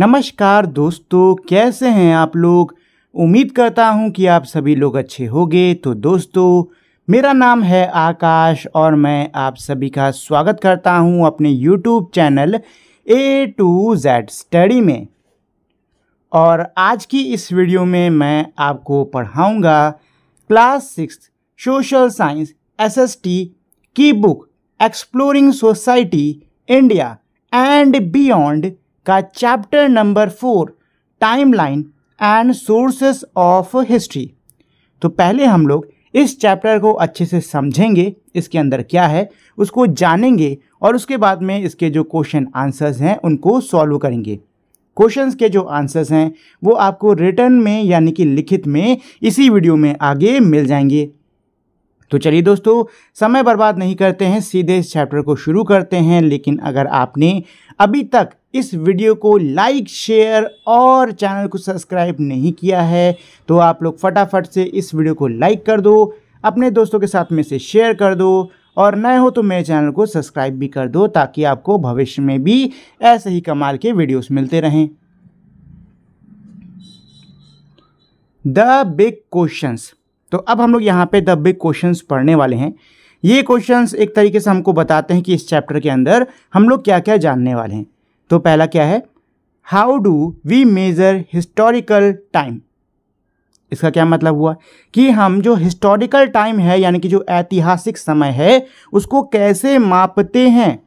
नमस्कार दोस्तों, कैसे हैं आप लोग। उम्मीद करता हूं कि आप सभी लोग अच्छे होंगे। तो दोस्तों, मेरा नाम है आकाश और मैं आप सभी का स्वागत करता हूं अपने YouTube channel A to Z study में। और आज की इस वीडियो में मैं आपको पढ़ाऊंगा क्लास 6 सोशल साइंस SST की book exploring society India and beyond का chapter number 4 timeline and sources of history. तो पहले हम लोग इस चैप्टर को अच्छे से समझेंगे, इसके अंदर क्या है उसको जानेंगे और उसके बाद में इसके जो क्वेश्चन आंसर्स हैं उनको सॉल्व करेंगे। क्वेश्चंस के जो आंसर्स हैं वो आपको रिटन में यानी कि लिखित में इसी वीडियो में आगे मिल जाएंगे। तो चलिए दोस्तों, समय बर्बाद नहीं करते हैं, सीधे इस चैप्टर को शुरू करते हैं। लेकिन अगर आपने अभी तक इस वीडियो को लाइक, शेयर और चैनल को सब्सक्राइब नहीं किया है तो आप लोग फटाफट से इस वीडियो को लाइक कर दो, अपने दोस्तों के साथ में से शेयर कर दो और नए हो तो मेरे चैनल को सब्सक्राइब भी कर दो ताकि आपको भविष्य में भी ऐसे ही कमाल के वीडियोस मिलते रहें। The big questions. तो अब हम लोग यहाँ पे द बिग क्वेश्चंस पढ़ने वाले हैं। ये क्वेश्चंस एक तरीके से हमको बताते हैं कि इस चैप्टर के अंदर हम लोग क्या क्या जानने वाले हैं। तो पहला क्या है, how do we measure historical time. इसका क्या मतलब हुआ कि हम जो हिस्टोरिकल टाइम है यानी कि जो ऐतिहासिक समय है उसको कैसे मापते हैं।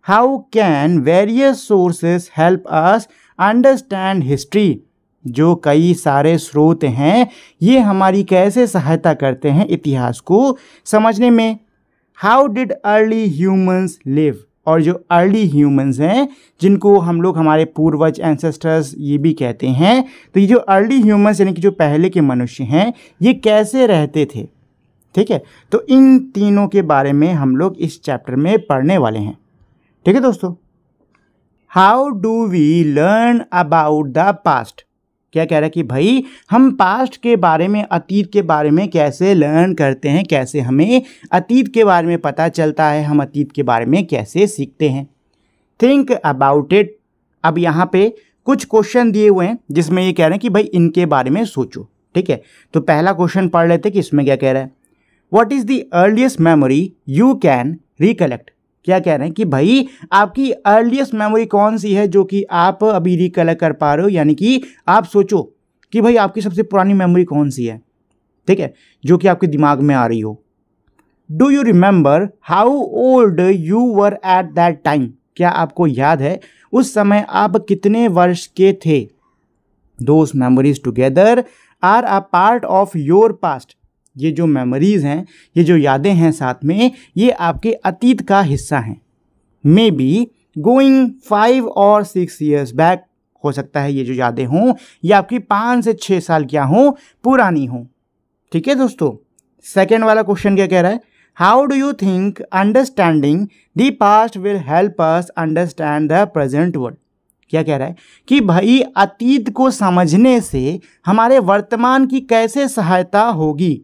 How can various sources help us understand history. जो कई सारे स्रोत हैं ये हमारी कैसे सहायता करते हैं इतिहास को समझने में। How did early humans live. और जो अर्ली ह्यूमंस हैं जिनको हम लोग हमारे पूर्वज एंसेस्टर्स ये भी कहते हैं, तो ये जो अर्ली ह्यूमंस यानी कि जो पहले के मनुष्य हैं ये कैसे रहते थे। ठीक है, तो इन तीनों के बारे में हम लोग इस चैप्टर में पढ़ने वाले हैं। ठीक है दोस्तों, how do we learn about the past. क्या कह रहा है कि भाई हम पास्ट के बारे में, अतीत के बारे में कैसे लर्न करते हैं, कैसे हमें अतीत के बारे में पता चलता है, हम अतीत के बारे में कैसे सीखते हैं। Think about it. अब यहाँ पे कुछ क्वेश्चन दिए हुए हैं जिसमें ये कह रहे हैं कि भाई इनके बारे में सोचो। ठीक है, तो पहला क्वेश्चन पढ़ लेते कि इसमें क्या कह रहा है। What is the earliest memory you can recollect. क्या कह रहे हैं कि भाई आपकी अर्लीस्ट मेमोरी कौन सी है जो कि आप अभी रिकलेक्ट कर पा रहे हो, यानी कि आप सोचो कि भाई आपकी सबसे पुरानी मेमोरी कौन सी है। ठीक है, जो कि आपके दिमाग में आ रही हो। Do you remember how old you were at that time. क्या आपको याद है उस समय आप कितने वर्ष के थे। Those memories together are a part of your past. ये जो मेमोरीज हैं, ये जो यादें हैं साथ में, ये आपके अतीत का हिस्सा हैं। मे बी गोइंग 5 और 6 ईयर्स बैक। हो सकता है ये जो यादें हों ये आपकी 5 से 6 साल क्या हों, पुरानी हों। ठीक है दोस्तों, सेकेंड वाला क्वेश्चन क्या कह रहा है। How do you think understanding the past will help us understand the present world. क्या कह रहा है कि भाई अतीत को समझने से हमारे वर्तमान की कैसे सहायता होगी।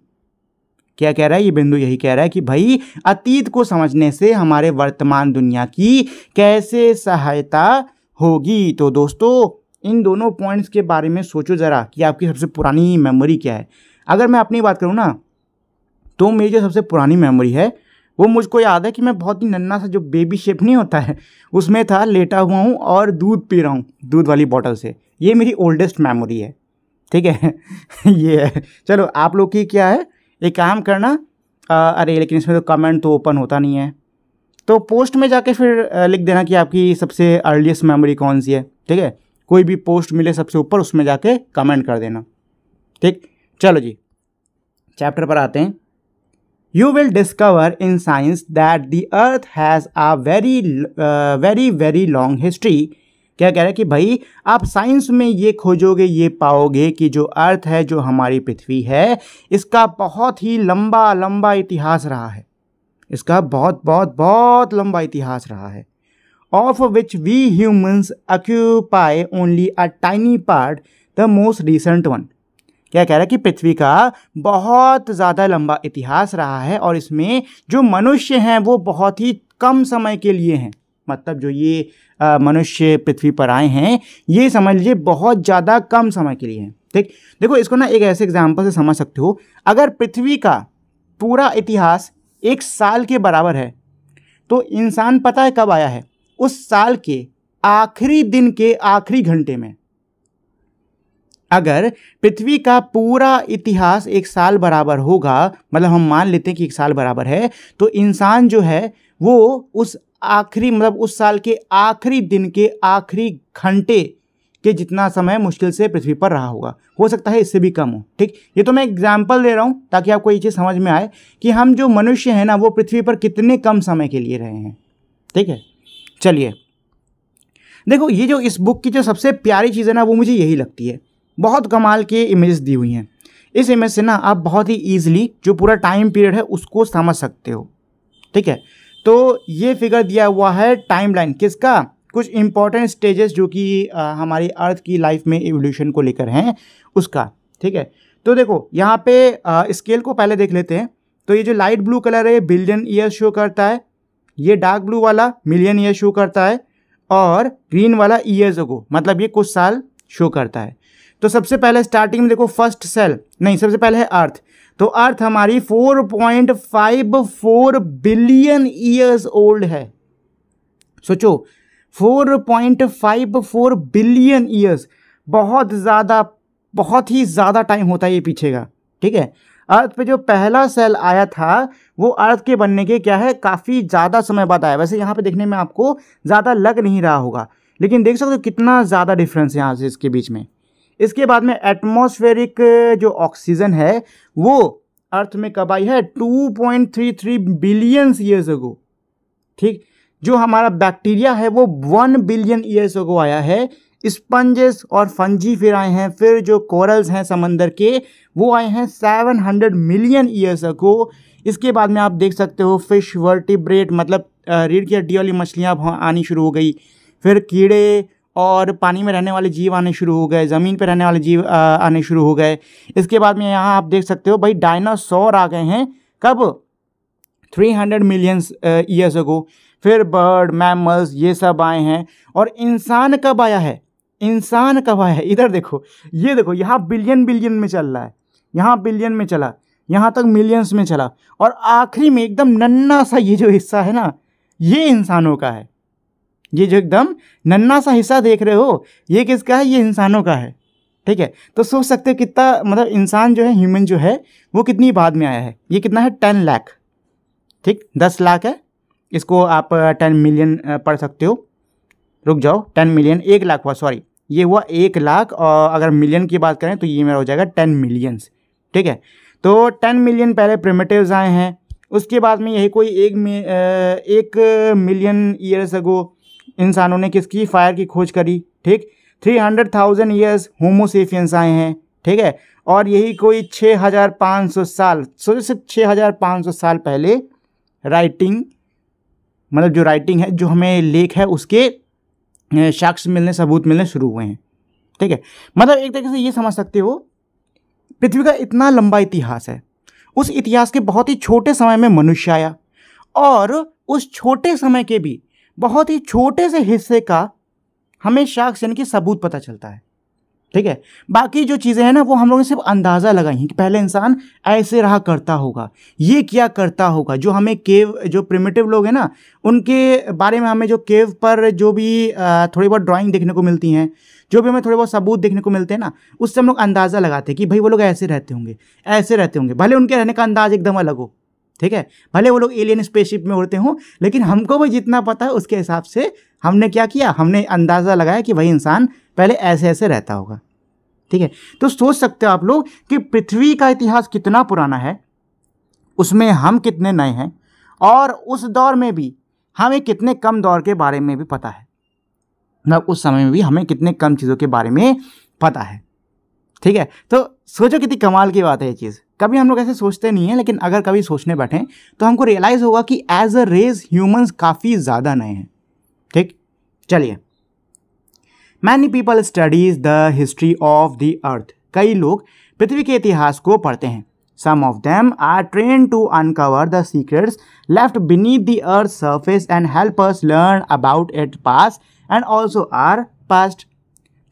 क्या कह रहा है ये बिंदु, यही कह रहा है कि भाई अतीत को समझने से हमारे वर्तमान दुनिया की कैसे सहायता होगी। तो दोस्तों, इन दोनों पॉइंट्स के बारे में सोचो ज़रा कि आपकी सबसे पुरानी मेमोरी क्या है। अगर मैं अपनी बात करूँ ना, तो मेरी जो सबसे पुरानी मेमोरी है वो मुझको याद है कि मैं बहुत ही नन्हा सा जो बेबी शेप नहीं होता है उसमें था, लेटा हुआ हूँ और दूध पी रहा हूँ दूध वाली बॉटल से। ये मेरी ओल्डेस्ट मेमोरी है। ठीक है ये है। चलो आप लोग की क्या है, एक काम करना, अरे लेकिन इसमें तो कमेंट तो ओपन होता नहीं है, तो पोस्ट में जाके फिर लिख देना कि आपकी सबसे अर्लीस्ट मेमोरी कौन सी है। ठीक है, कोई भी पोस्ट मिले सबसे ऊपर उसमें जाके कमेंट कर देना। ठीक, चलो जी चैप्टर पर आते हैं। You will discover in science that the earth has a very very long history. क्या कह रहा है कि भाई आप साइंस में ये खोजोगे, ये पाओगे कि जो अर्थ है, जो हमारी पृथ्वी है, इसका बहुत ही लंबा लंबा इतिहास रहा है। इसका बहुत बहुत बहुत लंबा इतिहास रहा है। Of which we humans occupy only a tiny part, the most recent one. क्या कह रहा है कि पृथ्वी का बहुत ज़्यादा लंबा इतिहास रहा है और इसमें जो मनुष्य हैं वो बहुत ही कम समय के लिए हैं। मतलब जो ये मनुष्य पृथ्वी पर आए हैं, ये समझ लीजिए बहुत ज़्यादा कम समय के लिए है। ठीक, देखो इसको ना एक ऐसे एग्जाम्पल से समझ सकते हो। अगर पृथ्वी का पूरा इतिहास 1 साल के बराबर है तो इंसान पता है कब आया है? उस साल के आखिरी दिन के आखिरी घंटे में। अगर पृथ्वी का पूरा इतिहास 1 साल बराबर होगा, मतलब हम मान लेते हैं कि 1 साल बराबर है, तो इंसान जो है वो उस आखिरी मतलब उस साल के आखिरी दिन के आखिरी घंटे के जितना समय मुश्किल से पृथ्वी पर रहा होगा। हो सकता है इससे भी कम हो। ठीक, ये तो मैं एग्जाम्पल दे रहा हूँ ताकि आपको ये चीज़ समझ में आए कि हम जो मनुष्य हैं ना वो पृथ्वी पर कितने कम समय के लिए रहे हैं। ठीक है, चलिए देखो ये जो इस बुक की जो सबसे प्यारी चीज़ है ना वो मुझे यही लगती है। बहुत कमाल के इमेजेस दी हुई हैं। इस इमेज से ना आप बहुत ही ईजिली जो पूरा टाइम पीरियड है उसको समझ सकते हो। ठीक है, तो ये फिगर दिया हुआ है टाइमलाइन किसका? कुछ इंपॉर्टेंट स्टेजेस जो कि हमारी अर्थ की लाइफ में एवोल्यूशन को लेकर हैं उसका। ठीक है, तो देखो यहाँ पे स्केल को पहले देख लेते हैं। तो ये जो लाइट ब्लू कलर है बिलियन ईयर शो करता है, ये डार्क ब्लू वाला मिलियन ईयर शो करता है, और ग्रीन वाला ईयर्स अगो मतलब ये कुछ साल शो करता है। तो सबसे पहले स्टार्टिंग में देखो फर्स्ट सेल नहीं, सबसे पहले है अर्थ। तो अर्थ हमारी 4.54 बिलियन ईयर्स ओल्ड है। सोचो 4.54 बिलियन ईयर्स, बहुत ज़्यादा, बहुत ही ज़्यादा टाइम होता है ये पीछे का। ठीक है, अर्थ पे जो पहला सेल आया था वो अर्थ के बनने के क्या है काफ़ी ज़्यादा समय बाद आया। वैसे यहाँ पे देखने में आपको ज़्यादा लग नहीं रहा होगा, लेकिन देख सकते हो कितना ज़्यादा डिफरेंस है यहाँ से इसके बीच में। इसके बाद में एटमॉस्फेरिक जो ऑक्सीजन है वो अर्थ में कब आई है? 2.33 बिलियन ईयर्स अगो। ठीक, जो हमारा बैक्टीरिया है वो 1 बिलियन ईयर्स अगो आया है। स्पंजेस और फंजी फिर आए हैं, फिर जो कोरल्स हैं समंदर के वो आए हैं 700 मिलियन ईयर्स अगो। इसके बाद में आप देख सकते हो फिश, वर्टिब्रेट मतलब रीढ़ की हड्डी वाली मछलियाँ आनी शुरू हो गई, फिर कीड़े और पानी में रहने वाले जीव आने शुरू हो गए, ज़मीन पर रहने वाले जीव आने शुरू हो गए। इसके बाद में यहाँ आप देख सकते हो भाई डायनासोर आ गए हैं कब? 300 मिलियन ईयर्स अगो। फिर बर्ड, मैमल्स ये सब आए हैं। और इंसान कब आया है? इंसान कब आया है? इधर देखो, ये देखो यहाँ बिलियन बिलियन में चल रहा है, यहाँ बिलियन में चला, यहाँ तक मिलियंस में चला, और आखिरी में एकदम नन्ना सा ये जो हिस्सा है ना ये इंसानों का है। ये जो एकदम नन्ना सा हिस्सा देख रहे हो ये किसका है? ये इंसानों का है। ठीक है, तो सोच सकते हो कितना मतलब इंसान जो है, ह्यूमन जो है वो कितनी बाद में आया है। ये कितना है? 10 लाख। ठीक, 10 लाख है, इसको आप 10 मिलियन पढ़ सकते हो। रुक जाओ, 10 मिलियन 1 लाख हुआ, सॉरी ये हुआ 1 लाख, और अगर मिलियन की बात करें तो ये मेरा हो जाएगा 10 मिलियंस। ठीक है, तो 10 मिलियन पहले प्रिमिटिव्स आए हैं। उसके बाद में यही कोई 1 मिलियन ईयर्स अगो इंसानों ने किसकी? फायर की खोज करी। ठीक, 300,000 ईयर्स होमोसेपियंस आए हैं। ठीक है, और यही कोई 6,500 साल, सोचो सिर्फ 6,500 साल पहले राइटिंग मतलब जो राइटिंग है, जो हमें लेख है उसके साक्ष्य मिलने, सबूत मिलने शुरू हुए हैं। ठीक है, मतलब एक तरीके से ये समझ सकते हो पृथ्वी का इतना लंबा इतिहास है, उस इतिहास के बहुत ही छोटे समय में मनुष्य आया, और उस छोटे समय के भी बहुत ही छोटे से हिस्से का हमें साक्ष्य यानी कि सबूत पता चलता है। ठीक है, बाकी जो चीज़ें हैं ना वो हम लोगों ने सिर्फ अंदाज़ा लगाई हैं कि पहले इंसान ऐसे रहा करता होगा, ये क्या करता होगा। जो हमें केव, जो प्रिमिटिव लोग हैं ना उनके बारे में हमें जो केव पर जो भी थोड़ी बहुत ड्राइंग देखने को मिलती हैं, जो भी हमें थोड़े बहुत सबूत देखने को मिलते हैं ना, उससे हम लोग अंदाज़ा लगाते हैं कि भाई वो लोग ऐसे रहते होंगे, ऐसे रहते होंगे। भले उनके रहने का अंदाज एकदम अलग हो, ठीक है, भले वो लोग एलियन स्पेसशिप में उड़ते हों, लेकिन हमको भी जितना पता है उसके हिसाब से हमने क्या किया, हमने अंदाज़ा लगाया कि भाई इंसान पहले ऐसे ऐसे रहता होगा। ठीक है, तो सोच सकते हो आप लोग कि पृथ्वी का इतिहास कितना पुराना है, उसमें हम कितने नए हैं, और उस दौर में भी हमें कितने कम दौर के बारे में भी पता है, मतलब उस समय में भी हमें कितने कम चीज़ों के बारे में पता है। ठीक है, तो सोचो कितनी कमाल की बात है ये चीज़। कभी हम लोग ऐसे सोचते नहीं हैं, लेकिन अगर कभी सोचने बैठें तो हमको रियलाइज़ होगा कि एज अ रेस ह्यूमंस काफ़ी ज़्यादा नए हैं। ठीक, चलिए, many people studies the history of the earth. कई लोग पृथ्वी के इतिहास को पढ़ते हैं। Some of them are train to uncover the secrets left beneath the earth surface and help us learn about it past and also our past.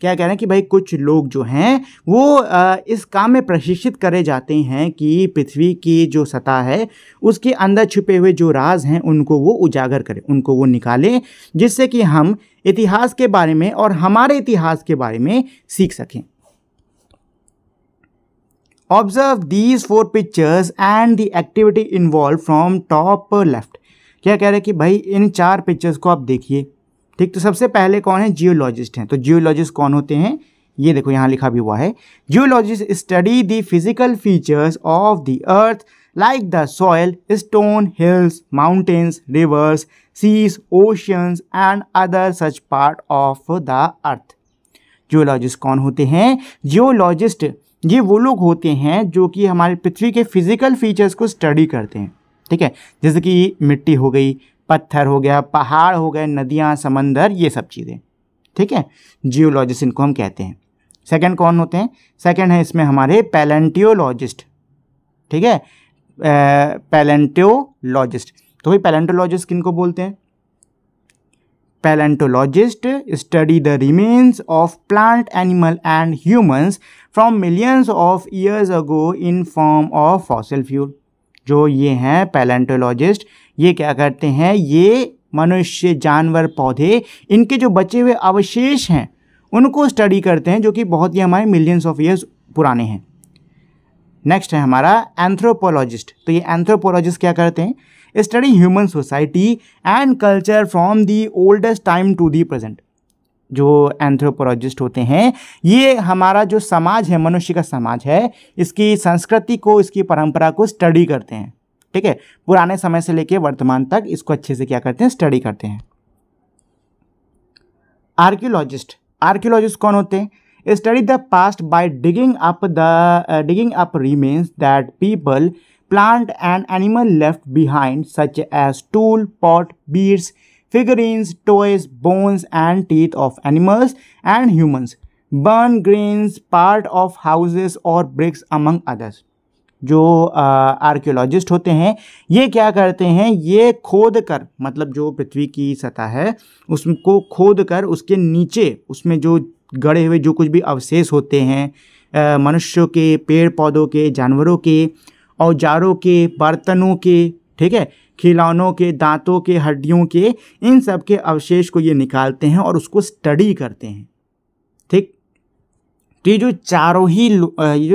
क्या कह रहे हैं कि भाई कुछ लोग जो हैं वो इस काम में प्रशिक्षित करे जाते हैं कि पृथ्वी की जो सतह है उसके अंदर छुपे हुए जो राज हैं उनको वो उजागर करें, उनको वो निकालें, जिससे कि हम इतिहास के बारे में और हमारे इतिहास के बारे में सीख सकें। Observe these 4 pictures and the activity involve from top left. क्या कह रहे हैं कि भाई इन 4 पिक्चर्स को आप देखिए। ठीक, तो सबसे पहले कौन है? जियोलॉजिस्ट हैं। तो जियोलॉजिस्ट कौन होते हैं? ये देखो यहाँ लिखा भी हुआ है, geologist study the physical features of the earth like the soil, stone, hills, mountains, rivers, seas, oceans and other such part of the earth. Geologist कौन होते हैं? जियोलॉजिस्ट ये वो लोग होते हैं जो कि हमारी पृथ्वी के फिजिकल फीचर्स को स्टडी करते हैं। ठीक है, जैसे कि मिट्टी हो गई, पत्थर हो गया, पहाड़ हो गए, नदियाँ, समंदर, ये सब चीज़ें। ठीक है, जियोलॉजिस्ट इनको हम कहते हैं। सेकंड कौन होते हैं? सेकंड है इसमें हमारे पैलेंटियोलॉजिस्ट। ठीक है, पैलेंटियोलॉजिस्ट। तो भाई पैलेंटोलॉजिस्ट किनको बोलते हैं? Palaeontologist study the remains of plant, animal and humans from millions of years ago in form of fossil fuel. जो ये हैं पैलेंटोलॉजिस्ट, ये क्या करते हैं? ये मनुष्य, जानवर, पौधे, इनके जो बचे हुए अवशेष हैं उनको स्टडी करते हैं, जो कि बहुत ही हमारे मिलियंस ऑफ ईयर्स पुराने हैं। नेक्स्ट है हमारा एंथ्रोपोलॉजिस्ट। तो ये एंथ्रोपोलॉजिस्ट क्या करते हैं? Study human society and culture from the oldest time to the present. जो एंथ्रोपोलॉजिस्ट होते हैं ये हमारा जो समाज है, मनुष्य का समाज है, इसकी संस्कृति को, इसकी परंपरा को स्टडी करते हैं। ठीक है, पुराने समय से लेकर वर्तमान तक इसको अच्छे से क्या करते हैं? स्टडी करते हैं। आर्कियोलॉजिस्ट, आर्कियोलॉजिस्ट कौन होते हैं? Study the past by digging up remains that people, plant and animal left behind such as tool, pot, beads, figurines, toys, bones and teeth of animals and humans, burn grains, part of houses or bricks among others। जो archaeologist होते हैं ये क्या करते हैं? ये खोद कर, मतलब जो पृथ्वी की सतह है उसको खोद कर उसके नीचे उसमें जो गड़े हुए जो कुछ भी अवशेष होते हैं, मनुष्यों के, पेड़ पौधों के, जानवरों के, औजारों के, बर्तनों के, ठीक है, खिलौनों के, दांतों के, हड्डियों के, इन सब के अवशेष को ये निकालते हैं और उसको स्टडी करते हैं। ठीक, तो ये जो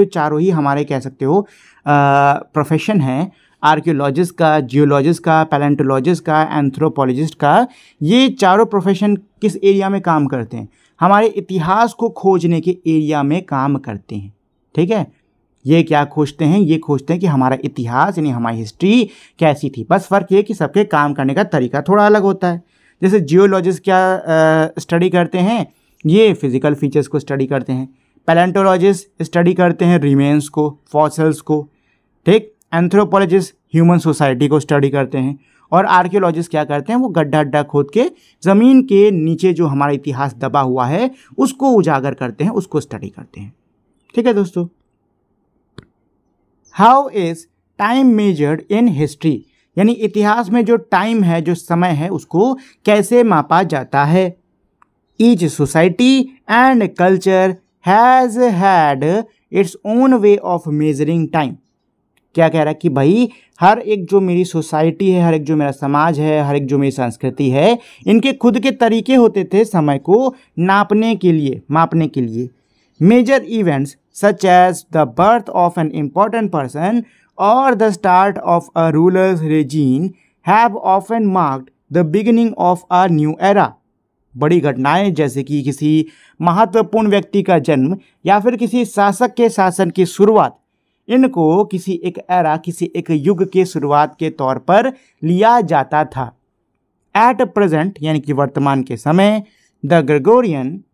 चारों ही हमारे कह सकते हो प्रोफेशन है, आर्कियोलॉजिस्ट का, जियोलॉजिस्ट का, पैलेंटोलॉजिस्ट का, एंथ्रोपोलॉजिस्ट का, ये चारों प्रोफेशन किस एरिया में काम करते हैं? हमारे इतिहास को खोजने के एरिया में काम करते हैं। ठीक है, ये क्या खोजते हैं? ये खोजते हैं कि हमारा इतिहास यानी हमारी हिस्ट्री कैसी थी। बस फ़र्क ये कि सबके काम करने का तरीका थोड़ा अलग होता है। जैसे जियोलॉजिस्ट क्या स्टडी करते हैं? ये फिजिकल फीचर्स को स्टडी करते हैं। पैलेंटोलॉजिस्ट स्टडी करते हैं रिमेन्स को, फॉसिल्स को। ठीक, एंथ्रोपोलॉजिस्ट ह्यूमन सोसाइटी को स्टडी करते हैं। और आर्कियोलॉजिस्ट क्या करते हैं? वो गड्ढा खोद के ज़मीन के नीचे जो हमारा इतिहास दबा हुआ है उसको उजागर करते हैं, उसको स्टडी करते हैं। ठीक है दोस्तों, how is time measured in history, यानी इतिहास में जो टाइम है, जो समय है, उसको कैसे मापा जाता है? Each society and culture has had its own way of measuring time. क्या कह रहा है कि भाई हर एक जो मेरी सोसाइटी है, हर एक जो मेरा समाज है, हर एक जो मेरी संस्कृति है, इनके खुद के तरीके होते थे समय को नापने के लिए, मापने के लिए। Major events such as the birth of an important person or the start of a ruler's regime have often marked the beginning of a new era। बड़ी घटनाएं जैसे कि किसी महत्वपूर्ण व्यक्ति का जन्म या फिर किसी शासक के शासन की शुरुआत, इनको किसी एक एरा, किसी एक युग के शुरुआत के तौर पर लिया जाता था। एट प्रेजेंट यानी कि वर्तमान के समय, the Gregorian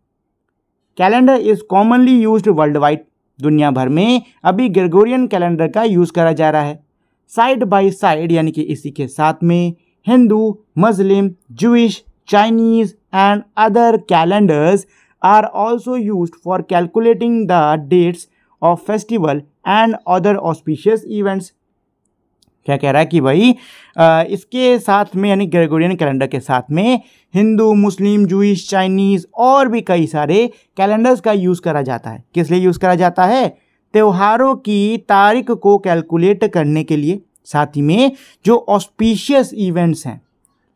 calendar is commonly used world wide. दुनिया भर में अभी ग्रेगोरियन कैलेंडर का यूज़ करा जा रहा है। साइड बाय साइड यानी कि इसी के साथ में Hindu, Muslim, Jewish, Chinese and other calendars are also used for calculating the dates of festival and other auspicious events. क्या कह रहा है कि भाई इसके साथ में यानी ग्रेगोरियन कैलेंडर के साथ में हिंदू, मुस्लिम, जूइश, चाइनीज़ और भी कई सारे कैलेंडर्स का यूज़ करा जाता है। किस लिए यूज़ करा जाता है? त्योहारों की तारीख को कैलकुलेट करने के लिए, साथ ही में जो ऑस्पिशियस इवेंट्स हैं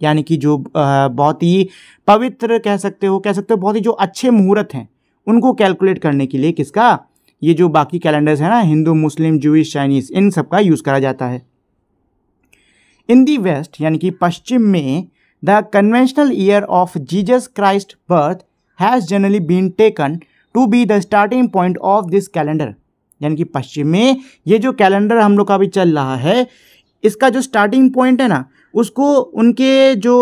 यानी कि जो बहुत ही पवित्र कह सकते हो बहुत ही जो अच्छे मुहूर्त हैं उनको कैलकुलेट करने के लिए किसका, ये जो बाकी कैलेंडर्स हैं ना, हिंदू, मुस्लिम, जूइश, चाइनीज़, इन सब का यूज़ करा जाता है। इन दी वेस्ट यानी कि पश्चिम में the conventional year of Jesus Christ birth has generally been taken to be the starting point of this calendar. यानी कि पश्चिम में ये जो कैलेंडर हम लोग का अभी चल रहा है, इसका जो स्टार्टिंग पॉइंट है ना, उसको उनके जो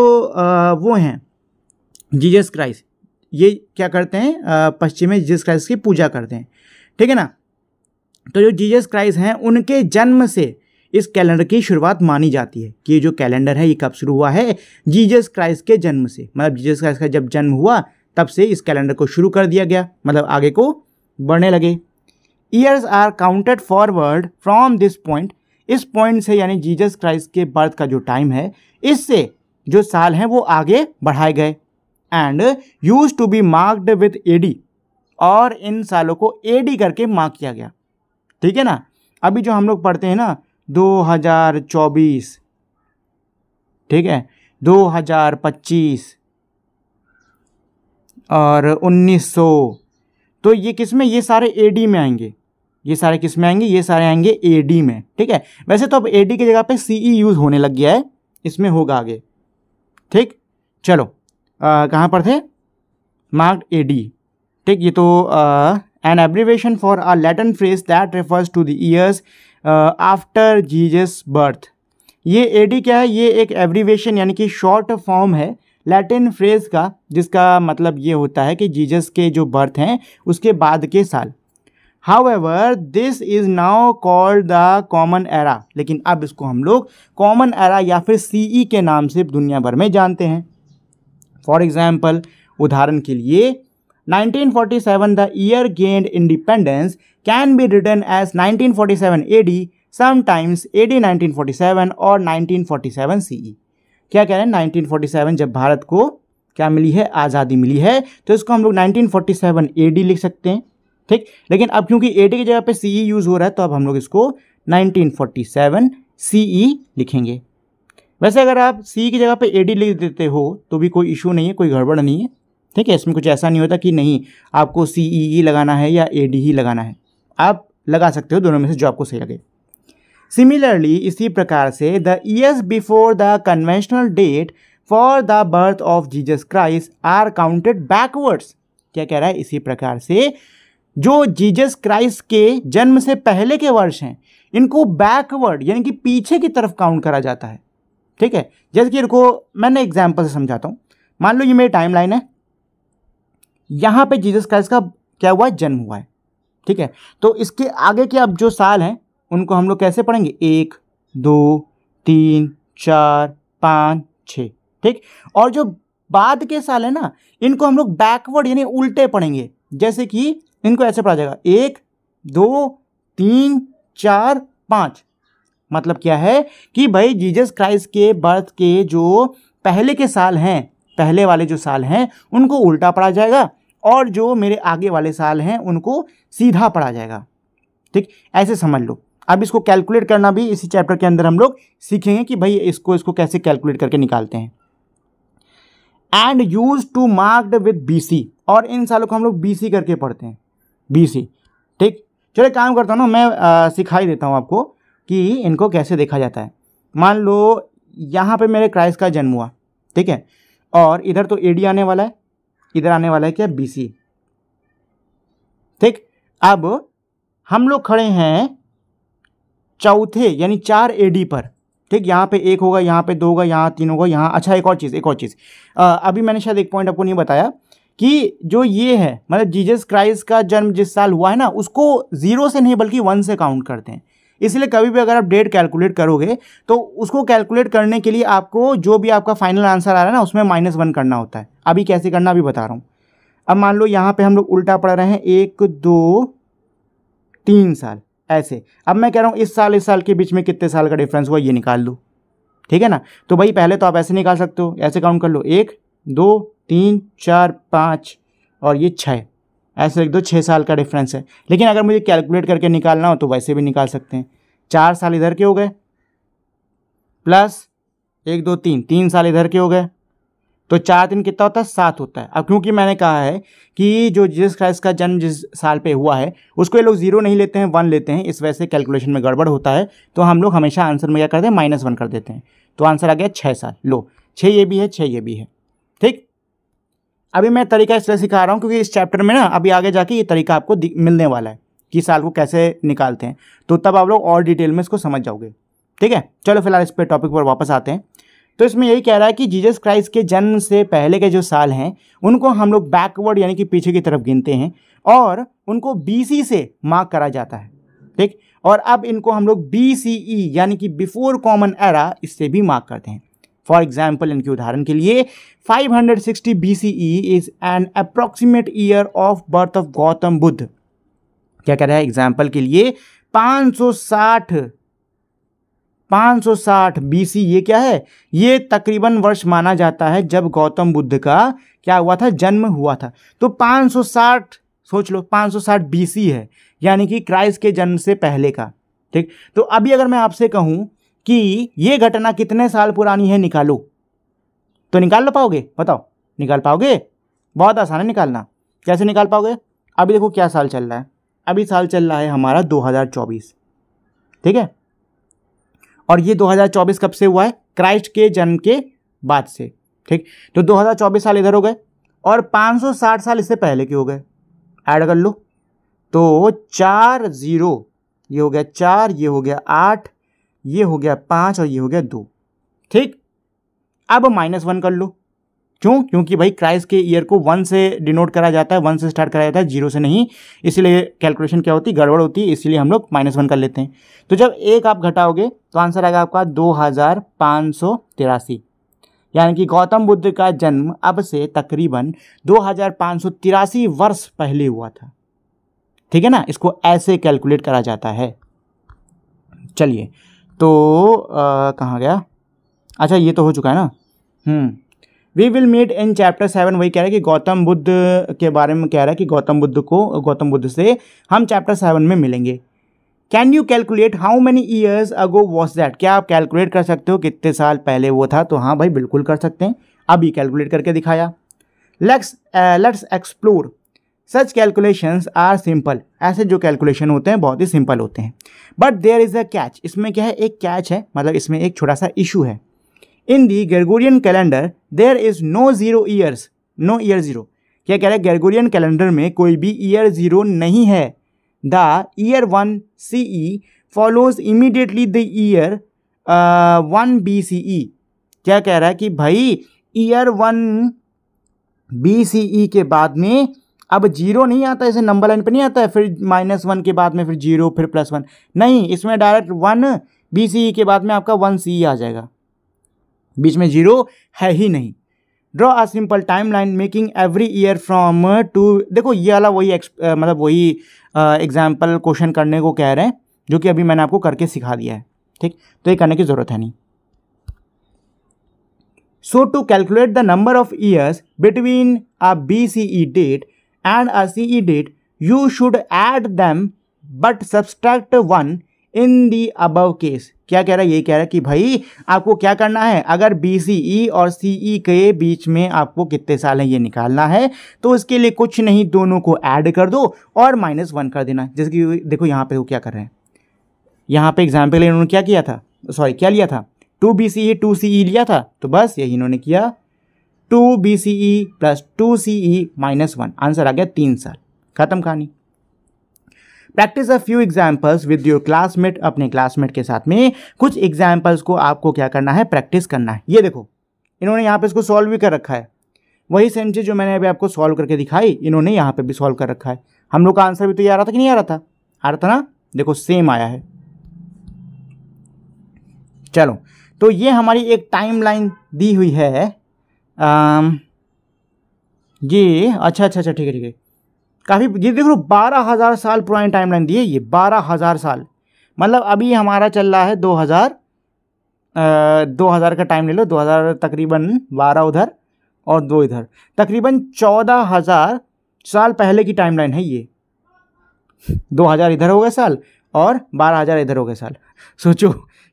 वो हैं जीसस क्राइस्ट, ये क्या करते हैं, पश्चिम में जीसस क्राइस्ट की पूजा करते हैं, ठीक है ना। तो जो जीसस क्राइस्ट हैं उनके जन्म से इस कैलेंडर की शुरुआत मानी जाती है कि ये जो कैलेंडर है ये कब शुरू हुआ है, जीसस क्राइस्ट के जन्म से। मतलब जीसस क्राइस्ट का जब जन्म हुआ तब से इस कैलेंडर को शुरू कर दिया गया, मतलब आगे को बढ़ने लगे। Years are counted forward from this point, इस पॉइंट से यानी जीसस क्राइस्ट के बर्थ का जो टाइम है, इससे जो साल हैं वो आगे बढ़ाए गए। And used to be marked with AD, और इन सालों को एडी करके मार्क किया गया, ठीक है ना। अभी जो हम लोग पढ़ते हैं ना 2024, ठीक है, 2025 और 1900, तो ये किस में, ये सारे एडी में आएंगे। ये सारे किस में आएंगे? ये सारे आएंगे एडी में, ठीक है। वैसे तो अब एडी की जगह पे सीई यूज़ होने लग गया है, इसमें होगा आगे, ठीक। चलो कहाँ पर थे? मार्क्ड एडी, ठीक। ये तो an abbreviation for a Latin phrase that refers to the years after Jesus birth. ये एडी क्या है? ये एक एब्रिवेशन यानी कि शॉर्ट फॉर्म है लैटिन फ्रेज का, जिसका मतलब ये होता है कि जीसस के जो बर्थ हैं उसके बाद के साल। However this is now called the common era, लेकिन अब इसको हम लोग कॉमन एरा या फिर सीई के नाम से दुनिया भर में जानते हैं। फॉर एग्जाम्पल, उदाहरण के लिए 1947 the year gained independence can be written as 1947 AD, sometimes AD 1947 और 1947 CE। क्या कह रहे हैं? 1947 जब भारत को क्या मिली है, आज़ादी मिली है, तो इसको हम लोग 1947 AD लिख सकते हैं, ठीक। लेकिन अब क्योंकि AD की जगह पे CE यूज़ हो रहा है तो अब हम लोग इसको 1947 CE लिखेंगे। वैसे अगर आप CE की जगह पे AD लिख देते हो तो भी कोई इशू नहीं है, कोई गड़बड़ नहीं है, ठीक है। इसमें कुछ ऐसा नहीं होता कि नहीं आपको CE ही लगाना है या AD ही लगाना है, आप लगा सकते हो दोनों में से जो आपको सही लगे। सिमिलरली, इसी प्रकार से the years before the conventional date for the birth of Jesus Christ are counted backwards. क्या कह रहा है? इसी प्रकार से जो जीसस क्राइस्ट के जन्म से पहले के वर्ष हैं इनको बैकवर्ड यानी कि पीछे की तरफ काउंट करा जाता है, ठीक है। जैसे कि इनको मैंने एग्जाम्पल से समझाता हूँ। मान लो ये मेरी टाइम लाइन है, यहाँ पे जीसस क्राइस्ट का क्या हुआ है? जन्म हुआ है, ठीक है। तो इसके आगे के अब जो साल हैं उनको हम लोग कैसे पढ़ेंगे? 1, 2, 3, 4, 5, 6, ठीक। और जो बाद के साल है ना, इनको हम लोग बैकवर्ड यानी उल्टे पढ़ेंगे। जैसे कि इनको ऐसे पढ़ा जाएगा 1, 2, 3, 4, 5। मतलब क्या है कि भाई जीसस क्राइस्ट के बर्थ के जो पहले के साल हैं, पहले वाले जो साल हैं उनको उल्टा पढ़ा जाएगा, और जो मेरे आगे वाले साल हैं उनको सीधा पढ़ा जाएगा, ठीक। ऐसे समझ लो। अब इसको कैलकुलेट करना भी इसी चैप्टर के अंदर हम लोग सीखेंगे कि भाई इसको कैसे कैलकुलेट करके निकालते हैं। And used to marked with BC, और इन सालों को हम लोग BC करके पढ़ते हैं, BC, ठीक। चलो काम करता हूँ ना, मैं सिखाई देता हूँ आपको कि इनको कैसे देखा जाता है। मान लो यहाँ पे मेरे क्राइस्ट का जन्म हुआ, ठीक है, और इधर तो AD आने वाला है, इधर आने वाला है क्या? BC, ठीक। अब हम लोग खड़े हैं चौथे यानी 4 AD पर, ठीक। यहाँ पे 1 होगा, यहाँ पे 2 होगा, यहाँ 3 होगा, यहाँ। अच्छा एक और चीज़ अभी मैंने शायद एक पॉइंट आपको नहीं बताया कि जो ये है मतलब जीसस क्राइस्ट का जन्म जिस साल हुआ है ना, उसको 0 से नहीं बल्कि 1 से काउंट करते हैं। इसलिए कभी भी अगर आप डेट कैलकुलेट करोगे तो उसको कैलकुलेट करने के लिए आपको जो भी आपका फाइनल आंसर आ रहा है ना उसमें -1 करना होता है। अभी कैसे करना अभी बता रहा हूँ। अब मान लो यहाँ पे हम लोग उल्टा पढ़ रहे हैं 1, 2, 3 साल, ऐसे। अब मैं कह रहा हूँ इस साल के बीच में कितने साल का डिफरेंस हुआ ये निकाल लो, ठीक है ना। तो भाई पहले तो आप ऐसे निकाल सकते हो, ऐसे काउंट कर लो, 1 2 3 4 5 और ये 6, ऐसे लिख दो 6 साल का डिफरेंस है। लेकिन अगर मुझे कैलकुलेट करके निकालना हो तो वैसे भी निकाल सकते हैं। 4 साल इधर के हो गए प्लस 1 2 3 साल इधर के हो गए, तो 4 दिन कितना होता है, 7 होता है। अब क्योंकि मैंने कहा है कि जो जीसस क्राइस्ट का जन्म जिस साल पे हुआ है उसको ये लोग 0 नहीं लेते हैं, 1 लेते हैं, इस वजह से कैलकुलेशन में गड़बड़ होता है। तो हम लोग हमेशा आंसर में क्या करते हैं, -1 कर देते हैं। तो आंसर आ गया 6 साल। लो 6 ये भी है, 6 ये भी है, ठीक। अभी मैं तरीका इसलिए सिखा रहा हूँ क्योंकि इस चैप्टर में ना अभी आगे जाके ये तरीका आपको मिलने वाला है कि साल को कैसे निकालते हैं, तो तब आप लोग और डिटेल में इसको समझ जाओगे, ठीक है। चलो फिलहाल इस पे टॉपिक पर वापस आते हैं। तो इसमें यही कह रहा है कि जीसस क्राइस्ट के जन्म से पहले के जो साल हैं उनको हम लोग बैकवर्ड यानी कि पीछे की तरफ गिनते हैं और उनको BC से मार्क करा जाता है, ठीक। और अब इनको हम लोग BCE यानी कि बिफोर कॉमन एरा इससे भी मार्क करते हैं। फॉर एग्जाम्पल, इनके उदाहरण के लिए 560 BCE is an approximate year of birth of Gautam Buddha. क्या कह रहा है, एग्जाम्पल के लिए 560 BC ये क्या है, ये तकरीबन वर्ष माना जाता है जब गौतम बुद्ध का क्या हुआ था, जन्म हुआ था। तो 560 सोच लो, 560 BC है यानी कि क्राइस्ट के जन्म से पहले का, ठीक। तो अभी अगर मैं आपसे कहूं कि ये घटना कितने साल पुरानी है, निकालो, तो निकाल पाओगे, बताओ निकाल पाओगे? बहुत आसान है निकालना। कैसे निकाल पाओगे? अभी देखो क्या साल चल रहा है, अभी साल चल रहा है हमारा 2024, ठीक है। और ये 2024 कब से हुआ है, क्राइस्ट के जन्म के बाद से, ठीक। तो 2024 साल इधर हो गए और 560 साल इससे पहले के हो गए, ऐड कर लो। तो 4 0 ये हो गया 4, ये हो गया 8, ये हो गया 5 और ये हो गया 2, ठीक। अब -1 कर लो, क्यों? क्योंकि भाई क्राइस्ट के ईयर को 1 से डिनोट करा जाता है, 1 से स्टार्ट करा जाता है, 0 से नहीं, इसलिए कैलकुलेशन क्या होती है, गड़बड़ होती है, इसलिए हम लोग -1 कर लेते हैं। तो जब एक आप घटाओगे तो आंसर आएगा आपका 2583, यानी कि गौतम बुद्ध का जन्म अब से तकरीबन 2583 वर्ष पहले हुआ था, ठीक है ना। इसको ऐसे कैलकुलेट करा जाता है। चलिए तो कहाँ गया, अच्छा ये तो हो चुका है ना। We will meet in chapter 7, वही कह रहा है कि गौतम बुद्ध के बारे में कह रहा है कि गौतम बुद्ध से हम चैप्टर 7 में मिलेंगे। Can you calculate how many years ago was that, क्या आप कैलकुलेट कर सकते हो कितने साल पहले वो था? तो हाँ भाई बिल्कुल कर सकते हैं, अभी कैलकुलेट करके दिखाया। Let's explore such calculations are simple, ऐसे जो कैलकुलेशन होते हैं बहुत ही सिंपल होते हैं। But there is a catch, इसमें क्या है, एक कैच है, मतलब इसमें एक छोटा सा इशू है। In the Gregorian calendar there is no year zero. क्या कह रहा है, ग्रेगोरियन कैलेंडर में कोई भी ईयर 0 नहीं है। The year 1 CE follows immediately the year 1 BCE। क्या कह रहा है कि भाई ईयर 1 BCE के बाद में अब 0 नहीं आता, ऐसे नंबर लाइन पे नहीं आता है, फिर -1 के बाद में फिर 0 फिर +1, नहीं, इसमें डायरेक्ट 1 BCE के बाद में आपका 1 CE आ जाएगा, बीच में 0 है ही नहीं। Draw a simple time line making every year from two, देखो ये वाला वही मतलब वही एग्जाम्पल क्वेश्चन करने को कह रहे हैं जो कि अभी मैंने आपको करके सिखा दिया है, ठीक। तो ये करने की जरूरत है नहीं। So to calculate the number of years between a BCE date and a CE date, you should add them but subtract 1 in the above case। क्या कह रहा है, ये कह रहा है कि भाई आपको क्या करना है, अगर BCE और CE के बीच में आपको कितने साल हैं ये निकालना है, तो इसके लिए कुछ नहीं, दोनों को ऐड कर दो और -1 कर देना। जैसे कि देखो यहाँ पे वो क्या कर रहे हैं, यहाँ पे एग्जाम्पल इन्होंने क्या किया था, क्या लिया था, 2 BCE 2 CE लिया था, तो बस यही इन्होंने किया, 2 BCE + 2 CE -1, आंसर आ गया 3 साल, खत्म कहानी। Practice a few examples with your classmate, अपने क्लासमेट के साथ में कुछ एग्जाम्पल्स को आपको क्या करना है, प्रैक्टिस करना है। ये देखो इन्होंने यहाँ पे इसको सॉल्व भी कर रखा है, वही सेम चीज जो मैंने अभी आपको सॉल्व करके दिखाई, इन्होंने यहाँ पे भी सॉल्व कर रखा है। हम लोग का आंसर भी तो ये आ रहा था कि नहीं आ रहा था, आ रहा था ना, देखो सेम आया है। चलो तो ये हमारी एक टाइमलाइन दी हुई है, ये अच्छा ठीक है, काफ़ी, ये देख लो 12,000 साल पुरानी टाइमलाइन दी है ये, 12,000 साल। मतलब अभी हमारा चल रहा है 2000 का टाइम ले लो, 2000 तकरीबन 12 उधर और 2 इधर, तकरीबन 14,000 साल पहले की टाइमलाइन है ये। 2000 इधर हो गए साल और 12,000 इधर हो गए साल। सोचो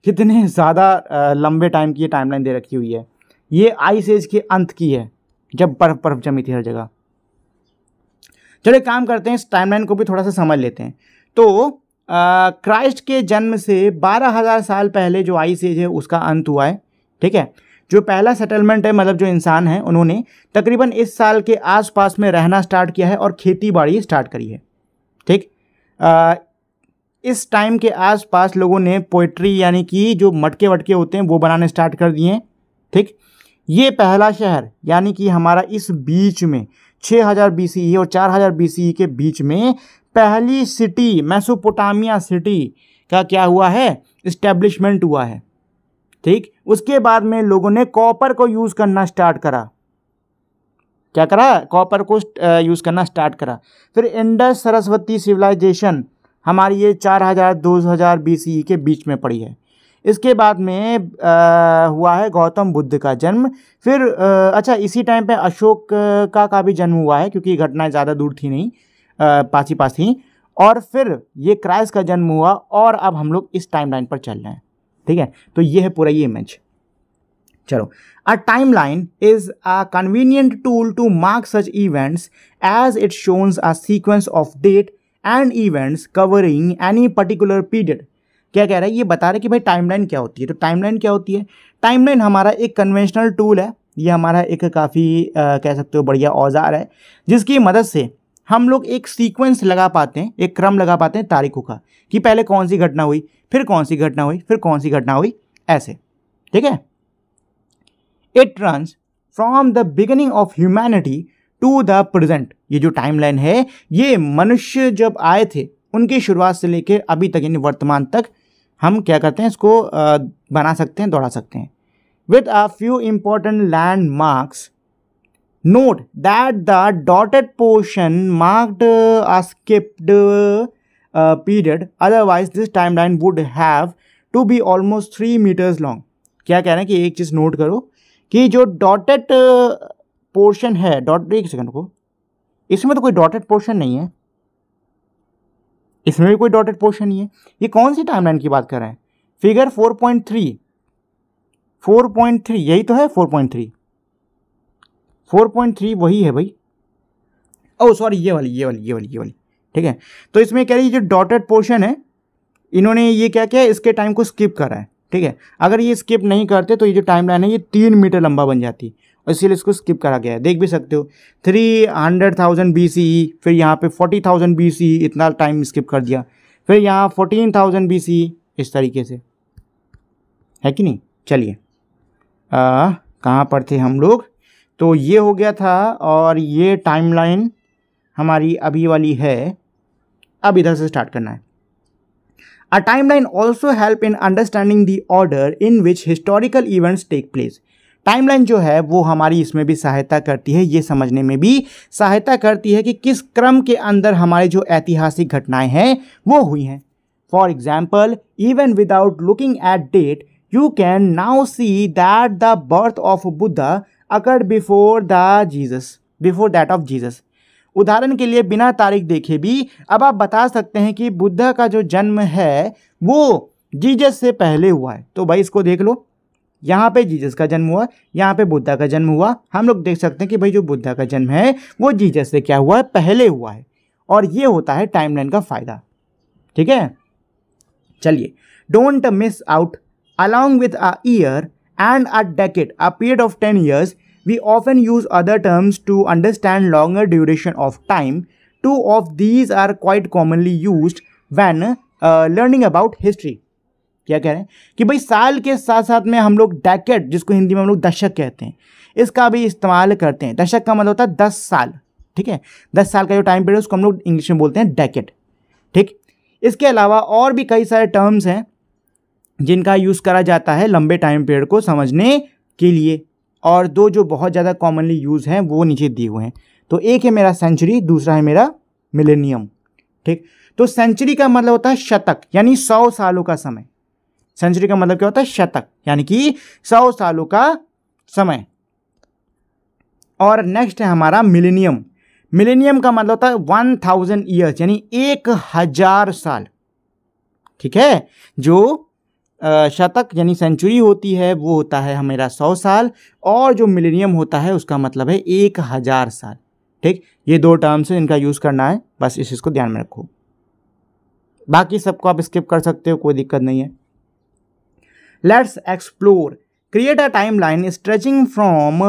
कितने ज़्यादा लंबे टाइम की ये टाइमलाइन दे रखी हुई है। ये आइस एज के अंत की है, जब बर्फ जमी थी हर जगह। चलो एक काम करते हैं, इस टाइमलाइन को भी थोड़ा सा समझ लेते हैं। तो क्राइस्ट के जन्म से 12,000 साल पहले जो आइस एज है उसका अंत हुआ है, ठीक है। जो पहला सेटलमेंट है, मतलब जो इंसान है, उन्होंने तकरीबन इस साल के आसपास में रहना स्टार्ट किया है और खेती बाड़ी स्टार्ट करी है, ठीक। इस टाइम के आसपास लोगों ने पोइट्री यानी कि जो मटके वटके होते हैं वो बनाने स्टार्ट कर दिए हैं, ठीक। ये पहला शहर यानी कि हमारा इस बीच में 6000 BCE और 4000 BCE के बीच में पहली सिटी मेसोपोटामिया सिटी का क्या हुआ है, इस्टेब्लिशमेंट हुआ है, ठीक। उसके बाद में लोगों ने कॉपर को यूज़ करना स्टार्ट करा। क्या करा? कॉपर को यूज़ करना स्टार्ट करा। फिर इंडस सरस्वती सिविलाइजेशन हमारी ये 4000-2000 BCE के बीच में पड़ी है। इसके बाद में हुआ है गौतम बुद्ध का जन्म। फिर अच्छा, इसी टाइम पे अशोक का भी जन्म हुआ है, क्योंकि घटनाएं ज़्यादा दूर थी नहीं, पास ही पास थी। और फिर ये क्राइस्ट का जन्म हुआ और अब हम लोग इस टाइमलाइन पर चल रहे हैं, ठीक है। तो ये है पूरा ये इमेज। चलो, a timeline is a convenient tool to mark such events as it शोन्स a sequence of date and events covering any particular period. क्या कह रहा है? ये बता रहे कि भाई टाइमलाइन क्या होती है। तो टाइमलाइन क्या होती है? टाइमलाइन हमारा एक कन्वेंशनल टूल है, ये हमारा एक काफ़ी कह सकते हो बढ़िया औजार है, जिसकी मदद से हम लोग एक सीक्वेंस लगा पाते हैं, एक क्रम लगा पाते हैं तारीखों का, कि पहले कौन सी घटना हुई, फिर कौन सी घटना हुई, फिर कौन सी घटना हुई, ऐसे, ठीक है। It runs from the beginning of humanity to the present. ये जो टाइमलाइन है ये मनुष्य जब आए थे उनकी शुरुआत से लेकर अभी तक यानी वर्तमान तक हम क्या करते हैं, इसको बना सकते हैं, दौड़ा सकते हैं। With a few important landmarks, note that the dotted portion marked a skipped period, otherwise this timeline would have to be almost 3 metres long. क्या कह रहे हैं कि एक चीज़ नोट करो कि जो डॉटेड पोर्शन है, एक सेकंड को, इसमें तो कोई डॉटेड पोर्शन नहीं है, इसमें भी कोई डॉटेड पोर्शन नहीं है। ये कौन सी टाइमलाइन की बात कर रहे हैं? फिगर 4.3 यही तो है। 4.3 वही है भाई। ओह सॉरी, ये वाली, ठीक है। तो इसमें कह रही है जो डॉटेड पोर्शन है, इन्होंने ये क्या किया, इसके टाइम को स्किप करा है, ठीक है। अगर ये स्किप नहीं करते तो ये जो टाइमलाइन है ये 3 मीटर लंबा बन जाती, और इसीलिए इसको स्किप करा गया है। देख भी सकते हो 300,000 BCE, फिर यहाँ पे 40,000 BCE, इतना टाइम स्किप कर दिया, फिर यहाँ 14,000 BCE, इस तरीके से, है कि नहीं। चलिए कहाँ पर थे हम लोग? तो ये हो गया था, और ये टाइमलाइन हमारी अभी वाली है। अब इधर से स्टार्ट करना है। A timeline also help in understanding the order in which historical events take place. Timeline जो है वो हमारी इसमें भी सहायता करती है, ये समझने में भी सहायता करती है कि किस क्रम के अंदर हमारे जो ऐतिहासिक घटनाएं हैं वो हुई हैं। For example, even without looking at date you can now see that the birth of Buddha occurred before that of Jesus. उदाहरण के लिए बिना तारीख देखे भी अब आप बता सकते हैं कि बुद्धा का जो जन्म है वो जीसस से पहले हुआ है। तो भाई इसको देख लो, यहाँ पे जीसस का जन्म हुआ, यहाँ पे बुद्धा का जन्म हुआ। हम लोग देख सकते हैं कि भाई जो बुद्धा का जन्म है वो जीसस से क्या हुआ है, पहले हुआ है। और ये होता है टाइमलाइन का फायदा, ठीक है। चलिए, don't miss out along with a year and a decade, a period of 10 years. We often use other terms to understand longer duration of time. Two of these are quite commonly used when learning about history. क्या कह रहे हैं कि भाई साल के साथ साथ में हम लोग डेकेड, जिसको हिंदी में हम लोग दशक कहते हैं, इसका भी इस्तेमाल करते हैं। दशक का मतलब होता है 10 साल, ठीक है। 10 साल का जो टाइम पीरियड उसको हम लोग इंग्लिश में बोलते हैं डेकेड, ठीक। इसके अलावा और भी कई सारे टर्म्स हैं जिनका यूज़ करा जाता है लंबे टाइम पीरियड को समझने के लिए, और दो जो बहुत ज़्यादा कॉमनली यूज़ हैं वो नीचे दिए हुए हैं। तो एक है मेरा सेंचुरी, दूसरा है मेरा मिलेनियम। ठीक, तो सेंचुरी का मतलब होता है शतक, यानी 100 सालों का समय। सेंचुरी का मतलब क्या होता है? शतक, यानी कि 100 सालों का समय। और नेक्स्ट है हमारा मिलेनियम। मिलेनियम का मतलब होता है 1000 ईयर्स, यानी 1000 साल। ठीक है, जो शतक यानी सेंचुरी होती है वो होता है हमारा 100 साल, और जो मिलेनियम होता है उसका मतलब है 1000 साल। ठीक, ये दो टर्म्स है, इनका यूज करना है, बस इस चीज को ध्यान में रखो। बाकी सबको आप स्किप कर सकते हो, कोई दिक्कत नहीं है। Let's explore. Create a timeline stretching from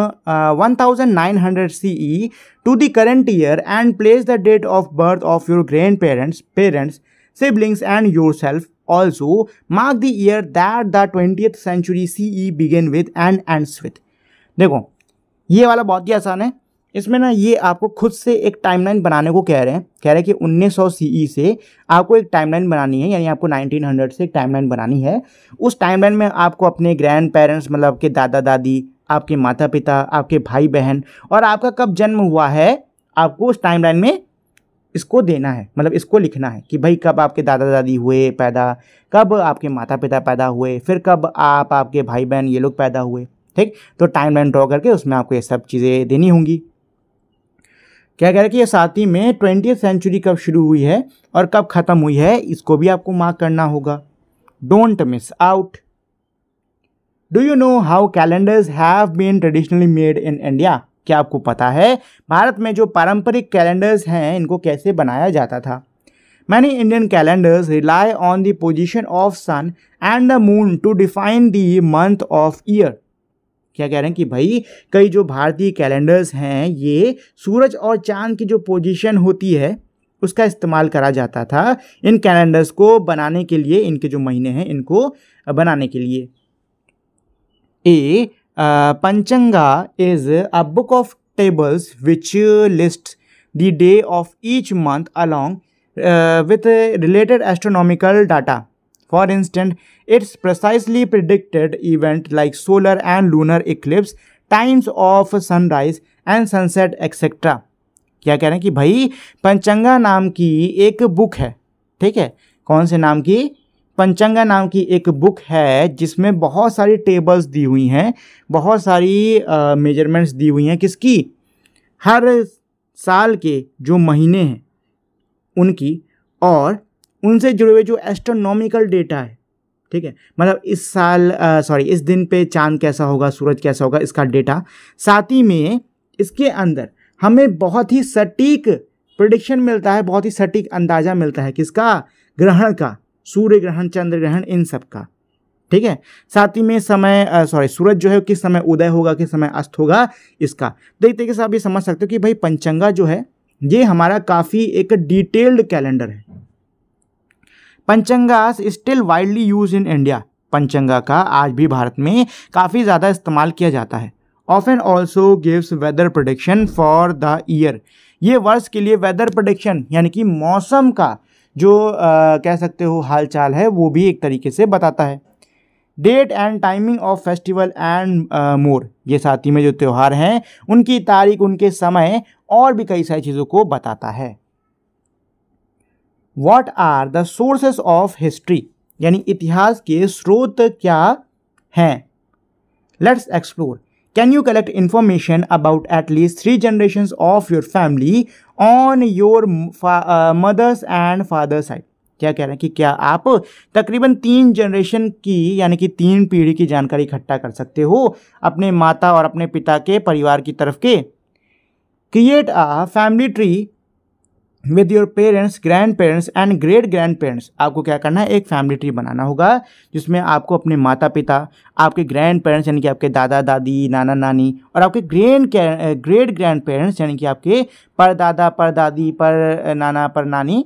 1900 CE to the current year and place the date of birth of your grandparents, parents, siblings and yourself. Also, mark the year that the 20th century CE begin with and ends with. देखो, ये वाला बहुत ही आसान है। इसमें ना ये आपको खुद से एक टाइमलाइन बनाने को कह रहे हैं कि 1900 CE से आपको एक टाइमलाइन बनानी है, यानी आपको 1900 से एक टाइमलाइन बनानी है। उस टाइमलाइन में आपको अपने ग्रैंड पेरेंट्स, मतलब आपके दादा दादी, आपके माता पिता, आपके भाई बहन और आपका कब जन्म हुआ है, आपको उस टाइमलाइन में इसको देना है, मतलब इसको लिखना है कि भाई कब आपके दादा दादी हुए पैदा, कब आपके माता पिता पैदा हुए, फिर कब आपके भाई बहन ये लोग पैदा हुए। ठीक, तो टाइमलाइन ड्रॉ करके उसमें आपको ये सब चीज़ें देनी होंगी। क्या कह रहे हैं कि ये साथ ही में 20th सेंचुरी कब शुरू हुई है और कब खत्म हुई है, इसको भी आपको मार्क करना होगा। Don't miss out. Do you know how calendars have been traditionally made in India? क्या आपको पता है भारत में जो पारंपरिक कैलेंडर्स हैं इनको कैसे बनाया जाता था? Many Indian calendars rely on the position of sun and the moon to define the month of year. क्या कह रहे हैं कि भाई कई जो भारतीय कैलेंडर्स हैं ये सूरज और चांद की जो पोजीशन होती है उसका इस्तेमाल करा जाता था इन कैलेंडर्स को बनाने के लिए, इनके जो महीने हैं इनको बनाने के लिए। Panchanga is a book of tables which list the day of each month along with related astronomical data. For instance, it's precisely predicted events like solar and lunar eclipse, times of sunrise and sunset, etc. क्या कह रहे हैं कि भाई पंचंगा नाम की एक book है। ठीक है, कौन से नाम की? पंचंगा नाम की एक बुक है जिसमें बहुत सारी टेबल्स दी हुई हैं, बहुत सारी मेजरमेंट्स दी हुई हैं, किसकी? हर साल के जो महीने हैं उनकी, और उनसे जुड़े हुए जो एस्ट्रोनॉमिकल डेटा है। ठीक है, मतलब इस साल इस दिन पे चांद कैसा होगा, सूरज कैसा होगा, इसका डेटा। साथ ही में इसके अंदर हमें बहुत ही सटीक प्रेडिक्शन मिलता है, बहुत ही सटीक अंदाज़ा मिलता है, किसका? ग्रहण का, सूर्य ग्रहण, चंद्र ग्रहण, इन सब का। ठीक है, साथ ही में समय सूरज जो है किस समय उदय होगा, किस समय अस्त होगा, इसका। देखते कि आप ये समझ सकते हो कि भाई पंचंगा जो है ये हमारा काफ़ी एक डिटेल्ड कैलेंडर है। Panchanga still widely use in India. Panchanga का आज भी भारत में काफ़ी ज़्यादा इस्तेमाल किया जाता है। Often also gives weather prediction for the year. ये वर्ष के लिए वेदर प्रेडिक्शन यानी कि मौसम का जो कह सकते हो हाल चाल है वो भी एक तरीके से बताता है। Date and timing of festival and more. ये साथ ही में जो त्यौहार हैं उनकी तारीख, उनके समय और भी कई सारी चीज़ों को बताता है। What are the sources of history? यानी इतिहास के स्रोत क्या हैं? Let's explore. Can you collect information about at least 3 generations of your family on your mother's and father's side? क्या कह रहे हैं कि क्या आप तकरीबन 3 जनरेशन की यानी कि 3 पीढ़ी की जानकारी इकट्ठा कर सकते हो अपने माता और अपने पिता के परिवार की तरफ के? Create a family tree with your parents, grand parents and great grand parents. आपको क्या करना है? एक फैमिली ट्री बनाना होगा जिसमें आपको अपने माता पिता, आपके ग्रैंड पेरेंट्स यानी कि आपके दादा दादी, नाना नानी, और आपके ग्रेट ग्रैंड पेरेंट्स यानी कि आपके परदादा, परदादी, पर नाना, पर नानी,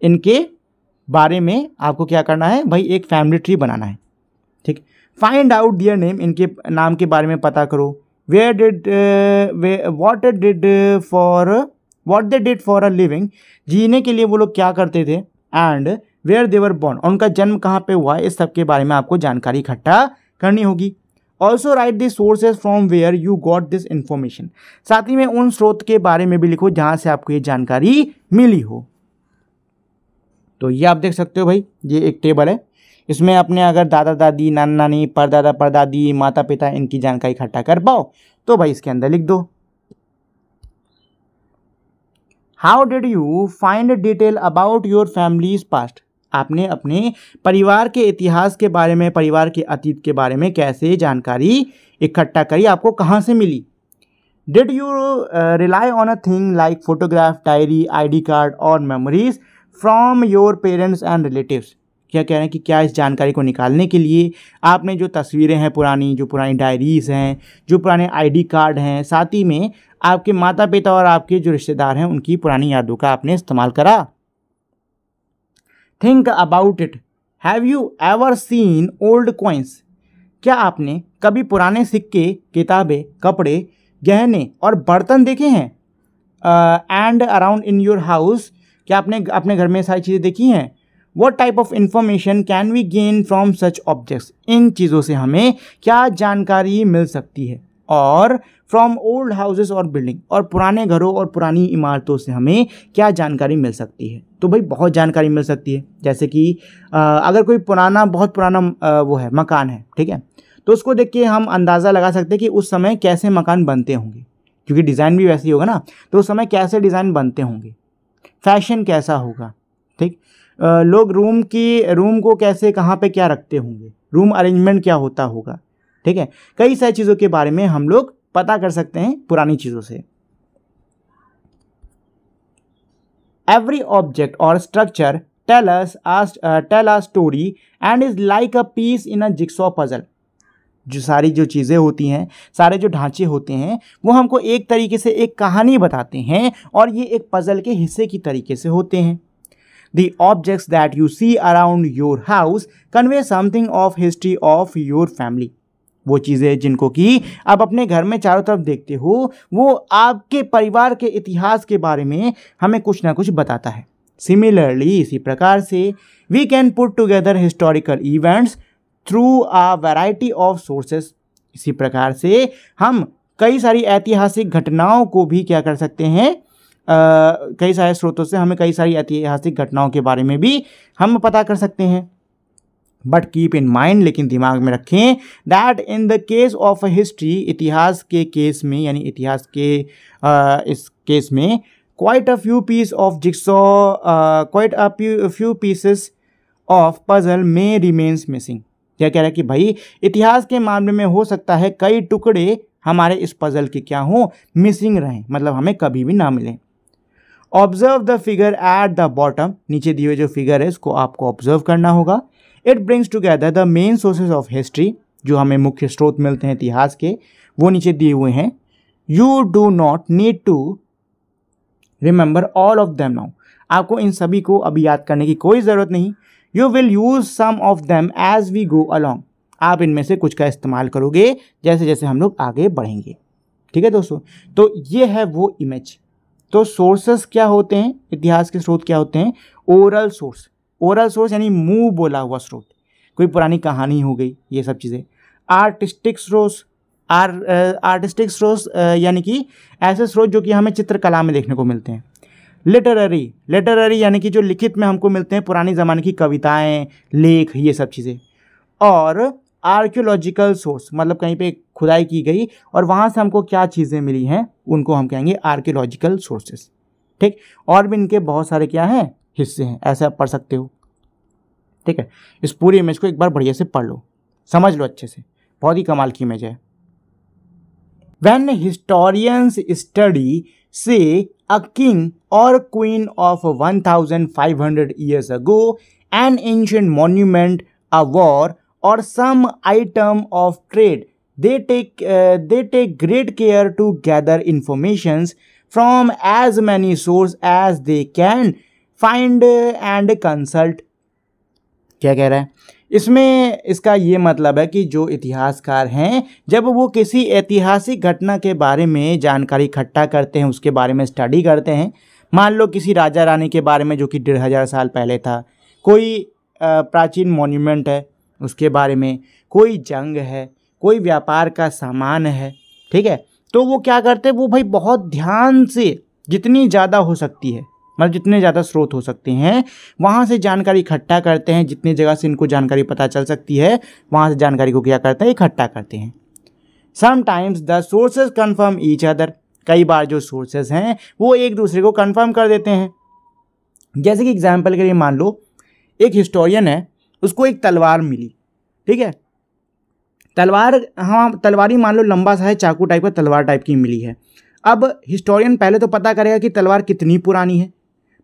इनके बारे में आपको क्या करना है भाई? एक फैमिली ट्री बनाना है। ठीक, फाइंड आउट देयर नेम। इनके नाम के बारे में पता करो। what they did for a living, जीने के लिए वो लोग क्या करते थे, and where they were born, उनका जन्म कहाँ पे हुआ है, इस सब के बारे में आपको जानकारी इकट्ठा करनी होगी। Also write the sources from where you got this information. साथ ही में उन स्रोत के बारे में भी लिखो जहाँ से आपको ये जानकारी मिली हो। तो ये आप देख सकते हो भाई, ये एक टेबल है, इसमें अपने अगर दादा दादी, नाना नानी, परदादा परदादी, माता पिता, इनकी जानकारी इकट्ठा कर पाओ तो भाई इसके अंदर लिख दो। How did you find detail about your families past. आपने अपने परिवार के इतिहास के बारे में, परिवार के अतीत के बारे में कैसे जानकारी इकट्ठा करी, आपको कहाँ से मिली। Did you rely on a thing like photograph, diary, ID card और memories from your parents and relatives. क्या कह रहे हैं कि क्या इस जानकारी को निकालने के लिए आपने जो तस्वीरें हैं पुरानी, जो पुरानी डायरीज़ हैं, जो पुराने ID कार्ड हैं, साथ ही में आपके माता पिता और आपके जो रिश्तेदार हैं उनकी पुरानी यादों का आपने इस्तेमाल करा। Think about it. Have you ever seen old coins. क्या आपने कभी पुराने सिक्के, किताबें, कपड़े, गहने और बर्तन देखे हैं। And around in your house. क्या आपने अपने घर में सारी चीज़ें देखी हैं। What type of information can we gain from such objects? इन चीज़ों से हमें क्या जानकारी मिल सकती है। और फ्रॉम ओल्ड हाउसेस और बिल्डिंग, और पुराने घरों और पुरानी इमारतों से हमें क्या जानकारी मिल सकती है। तो भाई बहुत जानकारी मिल सकती है, जैसे कि अगर कोई पुराना, बहुत पुराना वो है मकान है, ठीक है, तो उसको देख के हम अंदाज़ा लगा सकते हैं कि उस समय कैसे मकान बनते होंगे, क्योंकि डिज़ाइन भी वैसे ही होगा ना, तो उस समय कैसे डिज़ाइन बनते होंगे, फैशन कैसा होगा, ठीक, लोग रूम को कैसे, कहाँ पे क्या रखते होंगे, रूम अरेंजमेंट क्या होता होगा, ठीक है। कई सारी चीज़ों के बारे में हम लोग पता कर सकते हैं पुरानी चीज़ों से। एवरी ऑब्जेक्ट और structure tell a story and is like a piece in a jigsaw puzzle. जो सारी जो चीज़ें होती हैं, सारे जो ढांचे होते हैं, वो हमको एक तरीके से एक कहानी बताते हैं और ये एक पजल के हिस्से की तरीके से होते हैं। The objects that you see around your house convey something of history of your family. वो चीज़ें जिनको कि आप अपने घर में चारों तरफ देखते हो, वो आपके परिवार के इतिहास के बारे में हमें कुछ ना कुछ बताता है। सिमिलरली, इसी प्रकार से we can put together historical events through a variety of sources. इसी प्रकार से हम कई सारी ऐतिहासिक घटनाओं को भी क्या कर सकते हैं, कई सारे स्रोतों से हमें कई सारी ऐतिहासिक घटनाओं के बारे में भी हम पता कर सकते हैं। बट कीप इन माइंड, लेकिन दिमाग में रखें, that in the case of history, इतिहास के केस में, यानी इतिहास के इस केस में, quite a few piece of jigsaw, quite a few pieces of puzzle में रिमेन्स मिसिंग। क्या कह रहा है कि भाई इतिहास के मामले में हो सकता है कई टुकड़े हमारे इस पजल के क्या हो, मिसिंग रहें, मतलब हमें कभी भी ना मिलें। Observe the figure at the bottom, नीचे दिए हुए जो फिगर है इसको आपको ऑब्जर्व करना होगा। It brings together the main sources of history, जो हमें मुख्य स्रोत मिलते हैं इतिहास के, वो नीचे दिए हुए हैं। You do not need to remember all of them now, आपको इन सभी को अभी याद करने की कोई ज़रूरत नहीं। You will use some of them as we go along, आप इनमें से कुछ का इस्तेमाल करोगे जैसे जैसे हम लोग आगे बढ़ेंगे, ठीक है दोस्तों। तो ये है वो इमेज। तो सोर्सेस क्या होते हैं, इतिहास के स्रोत क्या होते हैं, ओरल सोर्स। ओरल सोर्स यानी मुंह बोला हुआ स्रोत, कोई पुरानी कहानी हो गई, ये सब चीज़ें। आर्टिस्टिक स्रोत, आर्टिस्टिक स्रोत यानी कि ऐसे स्रोत जो कि हमें चित्रकला में देखने को मिलते हैं। लिटरेरी यानी कि जो लिखित में हमको मिलते हैं, पुरानी ज़माने की कविताएं, लेख, ये सब चीज़ें। और आर्कियोलॉजिकल सोर्स, मतलब कहीं पे खुदाई की गई और वहाँ से हमको क्या चीज़ें मिली हैं, उनको हम कहेंगे आर्कियोलॉजिकल सोर्सेस, ठीक। और भी इनके बहुत सारे क्या हैं, हिस्से हैं, ऐसे आप पढ़ सकते हो, ठीक है। इस पूरी इमेज को एक बार बढ़िया से पढ़ लो, समझ लो अच्छे से, बहुत ही कमाल की इमेज है। When historians study, say, a king or queen of 1500 years ago, an ancient monument, a war, or some item of trade, they take great care to gather informations from as many sources as they can find and consult. क्या कह रहा है इसमें, इसका ये मतलब है कि जो इतिहासकार हैं, जब वो किसी ऐतिहासिक घटना के बारे में जानकारी इकट्ठा करते हैं, उसके बारे में स्टडी करते हैं, मान लो किसी राजा रानी के बारे में जो कि 1500 साल पहले था, कोई प्राचीन मॉन्यूमेंट है उसके बारे में, कोई जंग है, कोई व्यापार का सामान है, ठीक है, तो वो क्या करते हैं, वो भाई बहुत ध्यान से जितनी ज़्यादा हो सकती है, मतलब जितने ज़्यादा स्रोत हो सकते हैं वहाँ से जानकारी इकट्ठा करते हैं। जितनी जगह से इनको जानकारी पता चल सकती है वहाँ से जानकारी को क्या करते हैं, इकट्ठा करते हैं। Sometimes the sources confirm each other, कई बार जो सोर्सेज हैं वो एक दूसरे को कन्फर्म कर देते हैं। जैसे कि एग्जाम्पल के लिए मान लो एक हिस्टोरियन है, उसको एक तलवार मिली, ठीक है, तलवार, हाँ तलवार ही मान लो लंबा सा है, चाकू टाइप का तलवार टाइप की मिली है। अब हिस्टोरियन पहले तो पता करेगा कि तलवार कितनी पुरानी है।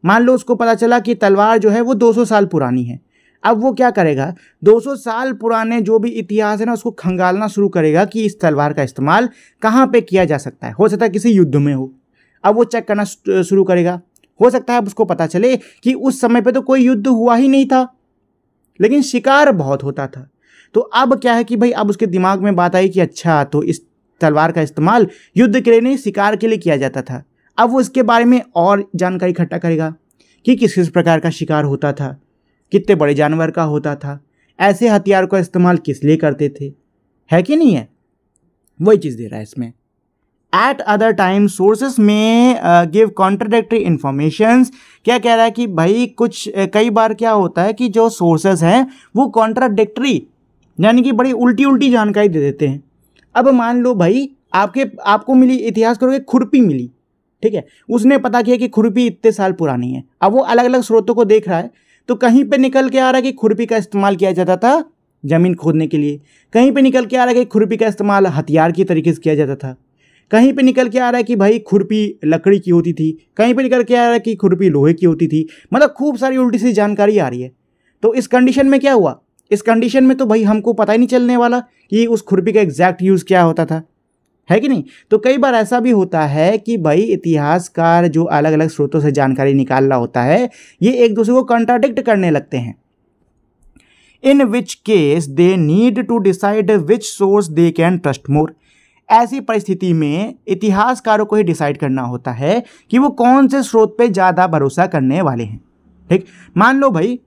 मान लो उसको पता चला कि तलवार जो है वो 200 साल पुरानी है। अब वो क्या करेगा, 200 साल पुराने जो भी इतिहास है ना उसको खंगालना शुरू करेगा कि इस तलवार का इस्तेमाल कहाँ पे किया जा सकता है। हो सकता है किसी युद्ध में हो, अब वो चेक करना शुरू करेगा। हो सकता है अब उसको पता चले कि उस समय पे तो कोई युद्ध हुआ ही नहीं था, लेकिन शिकार बहुत होता था। तो अब क्या है कि भाई अब उसके दिमाग में बात आई कि अच्छा, तो इस तलवार का इस्तेमाल युद्ध के लिए नहीं, शिकार के लिए किया जाता था। अब वो इसके बारे में और जानकारी इकट्ठा करेगा कि किस किस प्रकार का शिकार होता था, कितने बड़े जानवर का होता था, ऐसे हथियार का इस्तेमाल किस लिए करते थे, है कि नहीं है, वही चीज़ दे रहा है इसमें। एट अदर टाइम सोर्सेस में गिव कॉन्ट्राडिक्टरी इंफॉर्मेशंस, क्या कह रहा है कि भाई कुछ कई बार क्या होता है कि जो सोर्सेस हैं वो कॉन्ट्राडिक्टरी यानी कि बड़ी उल्टी उल्टी जानकारी दे देते हैं। अब मान लो भाई आपको मिली, इतिहास करोगे, खुरपी मिली, ठीक है, उसने पता किया कि खुरपी इतने साल पुरानी है। अब वो अलग अलग स्रोतों को देख रहा है, तो कहीं पे निकल के आ रहा है कि खुरपी का इस्तेमाल किया जाता था जमीन खोदने के लिए, कहीं पे निकल के आ रहा है कि खुरपी का इस्तेमाल हथियार की तरीके से किया जाता था, कहीं पे निकल के आ रहा है कि भाई खुरपी लकड़ी की होती थी, कहीं पे निकल के आ रहा है कि खुरपी लोहे की होती थी। मतलब खूब सारी उल्टी सी जानकारी आ रही है। तो इस कंडीशन में क्या हुआ, इस कंडीशन में तो भाई हमको पता ही नहीं चलने वाला कि उस खुरपी का एग्जैक्ट यूज़ क्या होता था, है कि नहीं। तो कई बार ऐसा भी होता है कि भाई इतिहासकार जो अलग अलग स्रोतों से जानकारी निकाल रहा होता है, ये एक दूसरे को कंट्राडिक्ट करने लगते हैं। In which case they need to decide which source they can trust more. ऐसी परिस्थिति में इतिहासकारों को ही डिसाइड करना होता है कि वो कौन से स्रोत पे ज़्यादा भरोसा करने वाले हैं। ठीक, मान लो भाई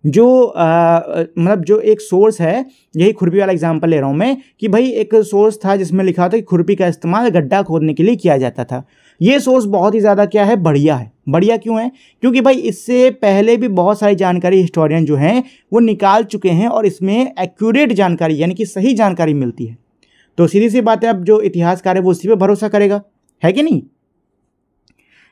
जो मतलब जो एक सोर्स है, यही खुरपी वाला एग्जांपल ले रहा हूँ मैं, कि भाई एक सोर्स था जिसमें लिखा था कि खुरपी का इस्तेमाल गड्ढा खोदने के लिए किया जाता था। ये सोर्स बहुत ही ज़्यादा क्या है, बढ़िया है। बढ़िया क्यों है, क्योंकि भाई इससे पहले भी बहुत सारी जानकारी हिस्टोरियन जो हैं वो निकाल चुके हैं और इसमें एक्यूरेट जानकारी यानी कि सही जानकारी मिलती है। तो सीधी सी बात है, अब जो इतिहासकार है वो उसी पर भरोसा करेगा, है कि नहीं।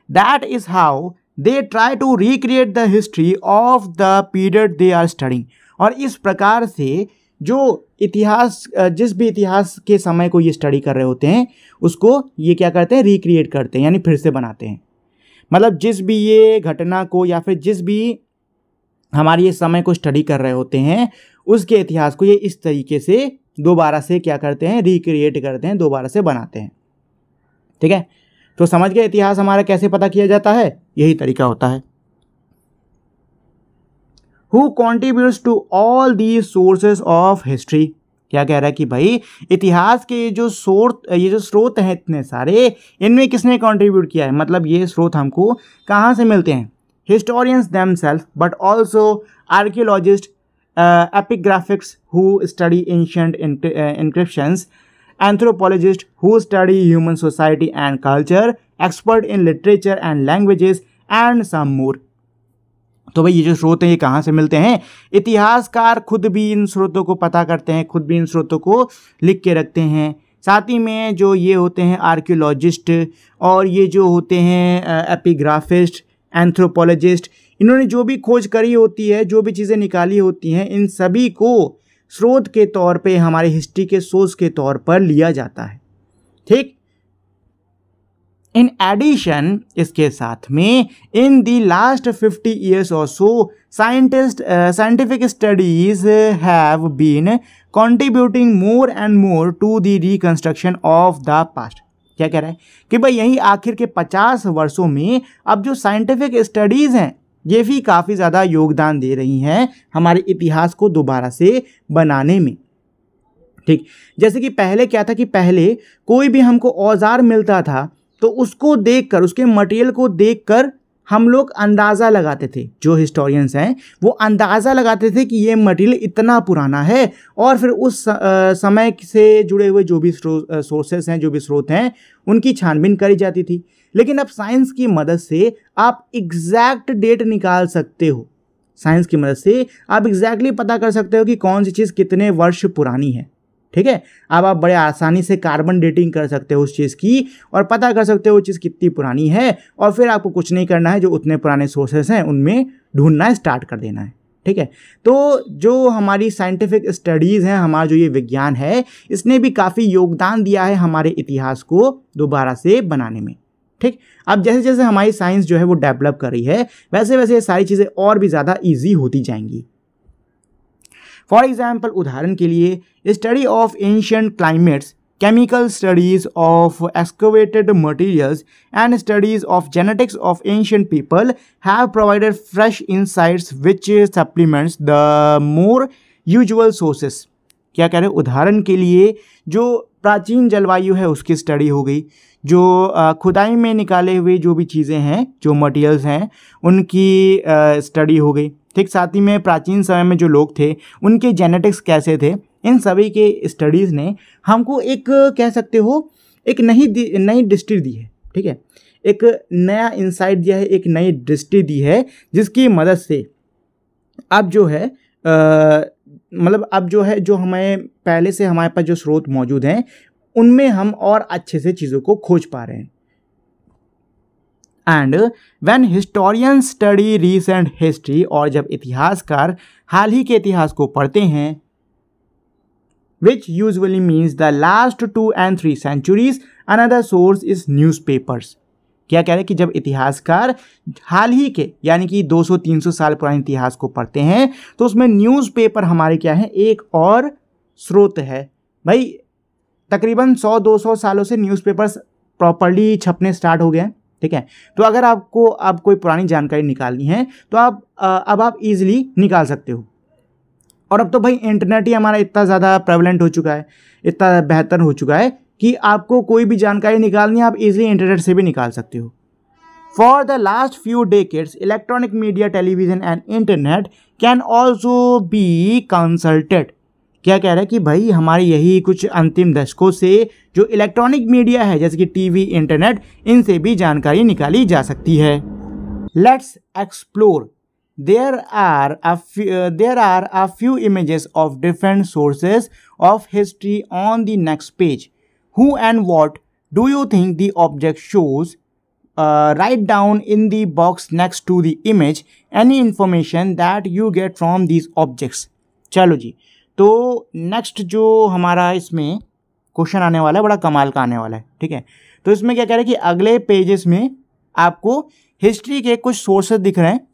That is how they try to recreate the history of the period they are studying. और इस प्रकार से जो इतिहास, जिस भी इतिहास के समय को ये स्टडी कर रहे होते हैं उसको ये क्या करते हैं, रिक्रिएट करते हैं, यानी फिर से बनाते हैं। मतलब जिस भी ये घटना को या फिर जिस भी हमारे ये समय को स्टडी कर रहे होते हैं उसके इतिहास को ये इस तरीके से दोबारा से क्या करते हैं, रिक्रिएट करते हैं, दोबारा से बनाते हैं। ठीक है, तो समझ गए इतिहास हमारा कैसे पता किया जाता है, यही तरीका होता है। Who contributes to all these sources of history? क्या कह रहा है कि भाई इतिहास के ये जो स्रोत हैं इतने सारे, इनमें किसने कंट्रीब्यूट किया है। मतलब ये स्रोत हमको कहाँ से मिलते हैं, historians themselves, but also archaeologist, epigraphics who study ancient inscriptions, anthropologists who study human society and culture, expert in literature and languages and some more। तो भाई ये जो स्रोत हैं ये कहाँ से मिलते हैं, इतिहासकार खुद भी इन स्रोतों को पता करते हैं, खुद भी इन स्रोतों को लिख के रखते हैं। साथ ही में जो ये होते हैं आर्कियोलॉजिस्ट और ये जो होते हैं एपिग्राफिस्ट, एंथ्रोपोलॉजिस्ट, इन्होंने जो भी खोज करी होती है, जो भी चीज़ें निकाली होती हैं, इन सभी को स्रोत के तौर पे, हमारे हिस्ट्री के सोर्स के तौर पर लिया जाता है। ठीक, इन एडिशन, इसके साथ में इन दी लास्ट 50 ईयर्स और so scientific studies have been contributing more and more to the reconstruction of the past. क्या कह रहा है कि भाई यही आखिर के 50 वर्षों में अब जो साइंटिफिक स्टडीज़ हैं ये भी काफ़ी ज़्यादा योगदान दे रही हैं हमारे इतिहास को दोबारा से बनाने में। ठीक, जैसे कि पहले क्या था कि पहले कोई भी हमको औजार मिलता था तो उसको देखकर, उसके मटेरियल को देखकर हम लोग अंदाज़ा लगाते थे, जो हिस्टोरियंस हैं वो अंदाज़ा लगाते थे कि ये मटेरियल इतना पुराना है, और फिर उस समय से जुड़े हुए जो भी सोर्सेस हैं, जो भी स्रोत हैं, उनकी छानबीन करी जाती थी। लेकिन अब साइंस की मदद से आप एग्जैक्ट डेट निकाल सकते हो। साइंस की मदद से आप एग्जैक्टली पता कर सकते हो कि कौन सी चीज़ कितने वर्ष पुरानी है। ठीक है, अब आप बड़े आसानी से कार्बन डेटिंग कर सकते हो उस चीज़ की, और पता कर सकते हो वो चीज़ कितनी पुरानी है, और फिर आपको कुछ नहीं करना है, जो उतने पुराने सोर्सेस हैं उनमें ढूंढना स्टार्ट कर देना है। ठीक है, तो जो हमारी साइंटिफिक स्टडीज़ हैं, हमारा जो ये विज्ञान है, इसने भी काफ़ी योगदान दिया है हमारे इतिहास को दोबारा से बनाने में। ठीक, अब जैसे जैसे हमारी साइंस जो है वो डेवलप कर रही है, वैसे वैसे ये सारी चीज़ें और भी ज़्यादा ईजी होती जाएंगी। फॉर एग्जाम्पल, उदाहरण के लिए, study of ancient climates, chemical studies of excavated materials, and studies of genetics of ancient people have provided fresh insights which supplements the more usual sources। क्या कह रहे हैं? उदाहरण के लिए जो प्राचीन जलवायु है उसकी स्टडी हो गई, जो खुदाई में निकाले हुए जो भी चीज़ें हैं, जो मटेरियल्स हैं, उनकी स्टडी हो गई। ठीक, साथ ही में प्राचीन समय में जो लोग थे उनके जेनेटिक्स कैसे थे, इन सभी के स्टडीज़ ने हमको एक, कह सकते हो, एक नई दृष्टि दी है। ठीक है, एक नया इंसाइट दिया है, एक नई दृष्टि दी है, जिसकी मदद से अब जो है मतलब अब जो है, जो हमें पहले से हमारे पास जो स्रोत मौजूद हैं उनमें हम और अच्छे से चीज़ों को खोज पा रहे हैं। And when historians study recent history, और जब इतिहासकार हाल ही के इतिहास को पढ़ते हैं, which usually means the last 2 and 3 centuries, another source is newspapers। क्या कह रहे हैं कि जब इतिहासकार हाल ही के यानी कि 200-300 साल पुराने इतिहास को पढ़ते हैं, तो उसमें न्यूज़पेपर हमारे क्या है, एक और स्रोत है। भाई तकरीबन 100-200 सालों से न्यूज़पेपर्स प्रॉपर्ली छपने स्टार्ट हो गए हैं। ठीक है, तो अगर आपको अब कोई पुरानी जानकारी निकालनी है तो अब आप इजीली निकाल सकते हो। और अब तो भाई इंटरनेट ही हमारा इतना ज़्यादा प्रेवलेंट हो चुका है, इतना बेहतर हो चुका है कि आपको कोई भी जानकारी निकालनी है आप इजीली इंटरनेट से भी निकाल सकते हो। For the last few decades, electronic media, television and internet can also be consulted. क्या कह रहा है कि भाई हमारी यही कुछ अंतिम दशकों से जो इलेक्ट्रॉनिक मीडिया है, जैसे कि टीवी, इंटरनेट, इनसे भी जानकारी निकाली जा सकती है। Let's explore. There are a few images of different sources of history on the next page. Who and what do you think the object shows? Write down in the box next to the image any information that you get from these objects. चलो जी, तो next जो हमारा इसमें question आने वाला है बड़ा कमाल का आने वाला है। ठीक है, तो इसमें क्या कह रहे हैं कि अगले पेजेस में आपको हिस्ट्री के कुछ सोर्सेज दिख रहे हैं।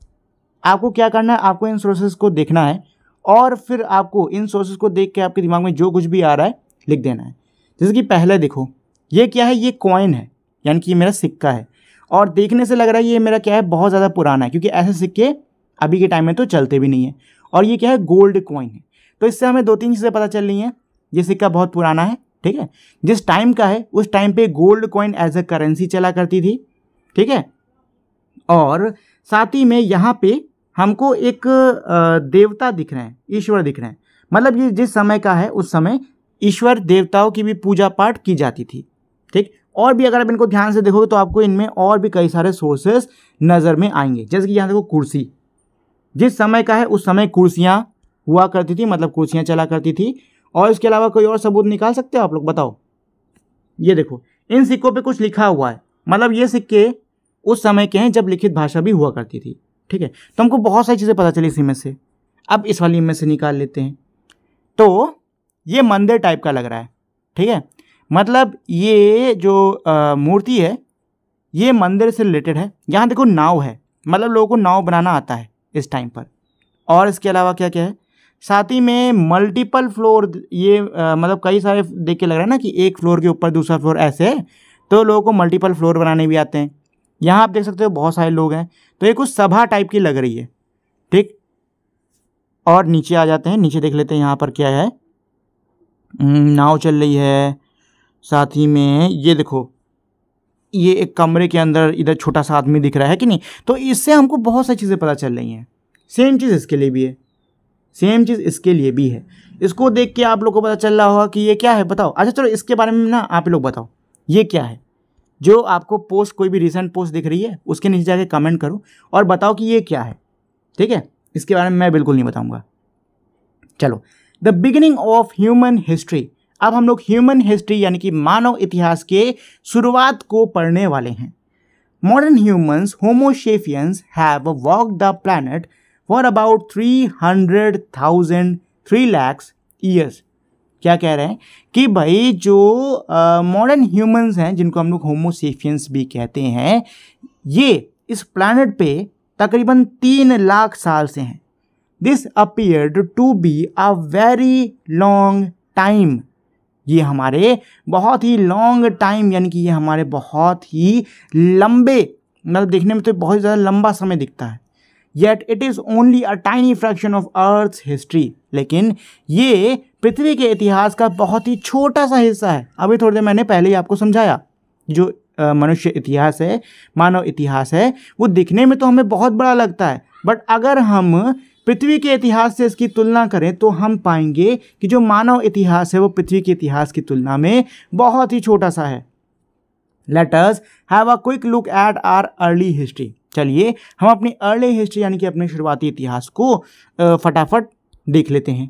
आपको क्या करना है, आपको इन सोर्सेज को देखना है, और फिर आपको इन सोर्सेज को देख के आपके दिमाग में जो कुछ भी आ रहा है लिख देना है। जैसे कि पहले देखो, ये क्या है, ये कॉइन है, यानी कि ये मेरा सिक्का है, और देखने से लग रहा है ये मेरा क्या है, बहुत ज़्यादा पुराना है, क्योंकि ऐसे सिक्के अभी के टाइम में तो चलते भी नहीं है। और ये क्या है, गोल्ड कॉइन है। तो इससे हमें 2-3 चीज़ें पता चल रही हैं। ये सिक्का बहुत पुराना है, ठीक है, जिस टाइम का है उस टाइम पे gold coin as a currency चला करती थी। ठीक है, और साथ ही में यहाँ पे हमको एक देवता दिख रहे हैं, ईश्वर दिख रहे हैं। मतलब ये जिस समय का है उस समय ईश्वर देवताओं की भी पूजा पाठ की जाती थी। ठीक, और भी अगर आप इनको ध्यान से देखोगे तो आपको इनमें और भी कई सारे सोर्सेस नज़र में आएंगे। जैसे कि यहाँ देखो, कुर्सी, जिस समय का है उस समय कुर्सियाँ हुआ करती थी, मतलब कुर्सियाँ चला करती थी। और इसके अलावा कोई और सबूत निकाल सकते हो आप लोग, बताओ। ये देखो, इन सिक्कों पे कुछ लिखा हुआ है, मतलब ये सिक्के उस समय के हैं जब लिखित भाषा भी हुआ करती थी। ठीक है, तो हमको बहुत सारी चीज़ें पता चली इस इमेज से। अब इस वाली इमेज से निकाल लेते हैं। तो ये मंदिर टाइप का लग रहा है। ठीक है, मतलब ये जो मूर्ति है ये मंदिर से रिलेटेड है। यहाँ देखो नाव है, मतलब लोगों को नाव बनाना आता है इस टाइम पर। और इसके अलावा क्या क्या है, साथ ही में मल्टीपल फ्लोर, ये मतलब कई सारे देख के लग रहा है ना कि एक फ्लोर के ऊपर दूसरा फ्लोर ऐसे है, तो लोगों को मल्टीपल फ्लोर बनाने भी आते हैं। यहाँ आप देख सकते हो बहुत सारे लोग हैं, तो ये कुछ सभा टाइप की लग रही है। ठीक, और नीचे आ जाते हैं, नीचे देख लेते हैं यहाँ पर क्या है। नाव चल रही है, साथ ही में ये देखो ये एक कमरे के अंदर इधर छोटा सा आदमी दिख रहा है कि नहीं। तो इससे हमको बहुत सारी चीज़ें पता चल रही हैं। सेम चीज़ इसके लिए भी है, सेम चीज़ इसके लिए भी है। इसको देख के आप लोग को पता चल रहा होगा कि ये क्या है, बताओ। अच्छा चलो इसके बारे में ना आप लोग बताओ ये क्या है। जो आपको पोस्ट, कोई भी रिसेंट पोस्ट दिख रही है उसके नीचे जाके कमेंट करो और बताओ कि ये क्या है, ठीक है। इसके बारे में मैं बिल्कुल नहीं बताऊंगा। चलो, the beginning of human history. अब हम लोग ह्यूमन हिस्ट्री यानी कि मानव इतिहास के शुरुआत को पढ़ने वाले हैं। Modern humans Homo sapiens have walked the planet for about 3 lakh years. क्या कह रहे हैं कि भाई जो मॉडर्न ह्यूमंस हैं, जिनको हम लोग होमोसेपियंस भी कहते हैं, ये इस प्लैनेट पे तकरीबन 3 लाख साल से हैं। This appeared to be a very long time. ये हमारे बहुत ही लॉन्ग टाइम यानी कि ये हमारे बहुत ही लंबे, मतलब देखने में तो बहुत ज़्यादा लंबा समय दिखता है। Yet it is only a tiny fraction of earth's history. लेकिन ये पृथ्वी के इतिहास का बहुत ही छोटा सा हिस्सा है। अभी थोड़ी देर मैंने पहले ही आपको समझाया, जो मनुष्य इतिहास है, मानव इतिहास है, वो दिखने में तो हमें बहुत बड़ा लगता है, बट अगर हम पृथ्वी के इतिहास से इसकी तुलना करें तो हम पाएंगे कि जो मानव इतिहास है वो पृथ्वी के इतिहास की तुलना में बहुत ही छोटा सा है। Let us have a quick look at our early history. चलिए हम अपनी अर्ली हिस्ट्री यानी कि अपने शुरुआती इतिहास को फटाफट देख लेते हैं।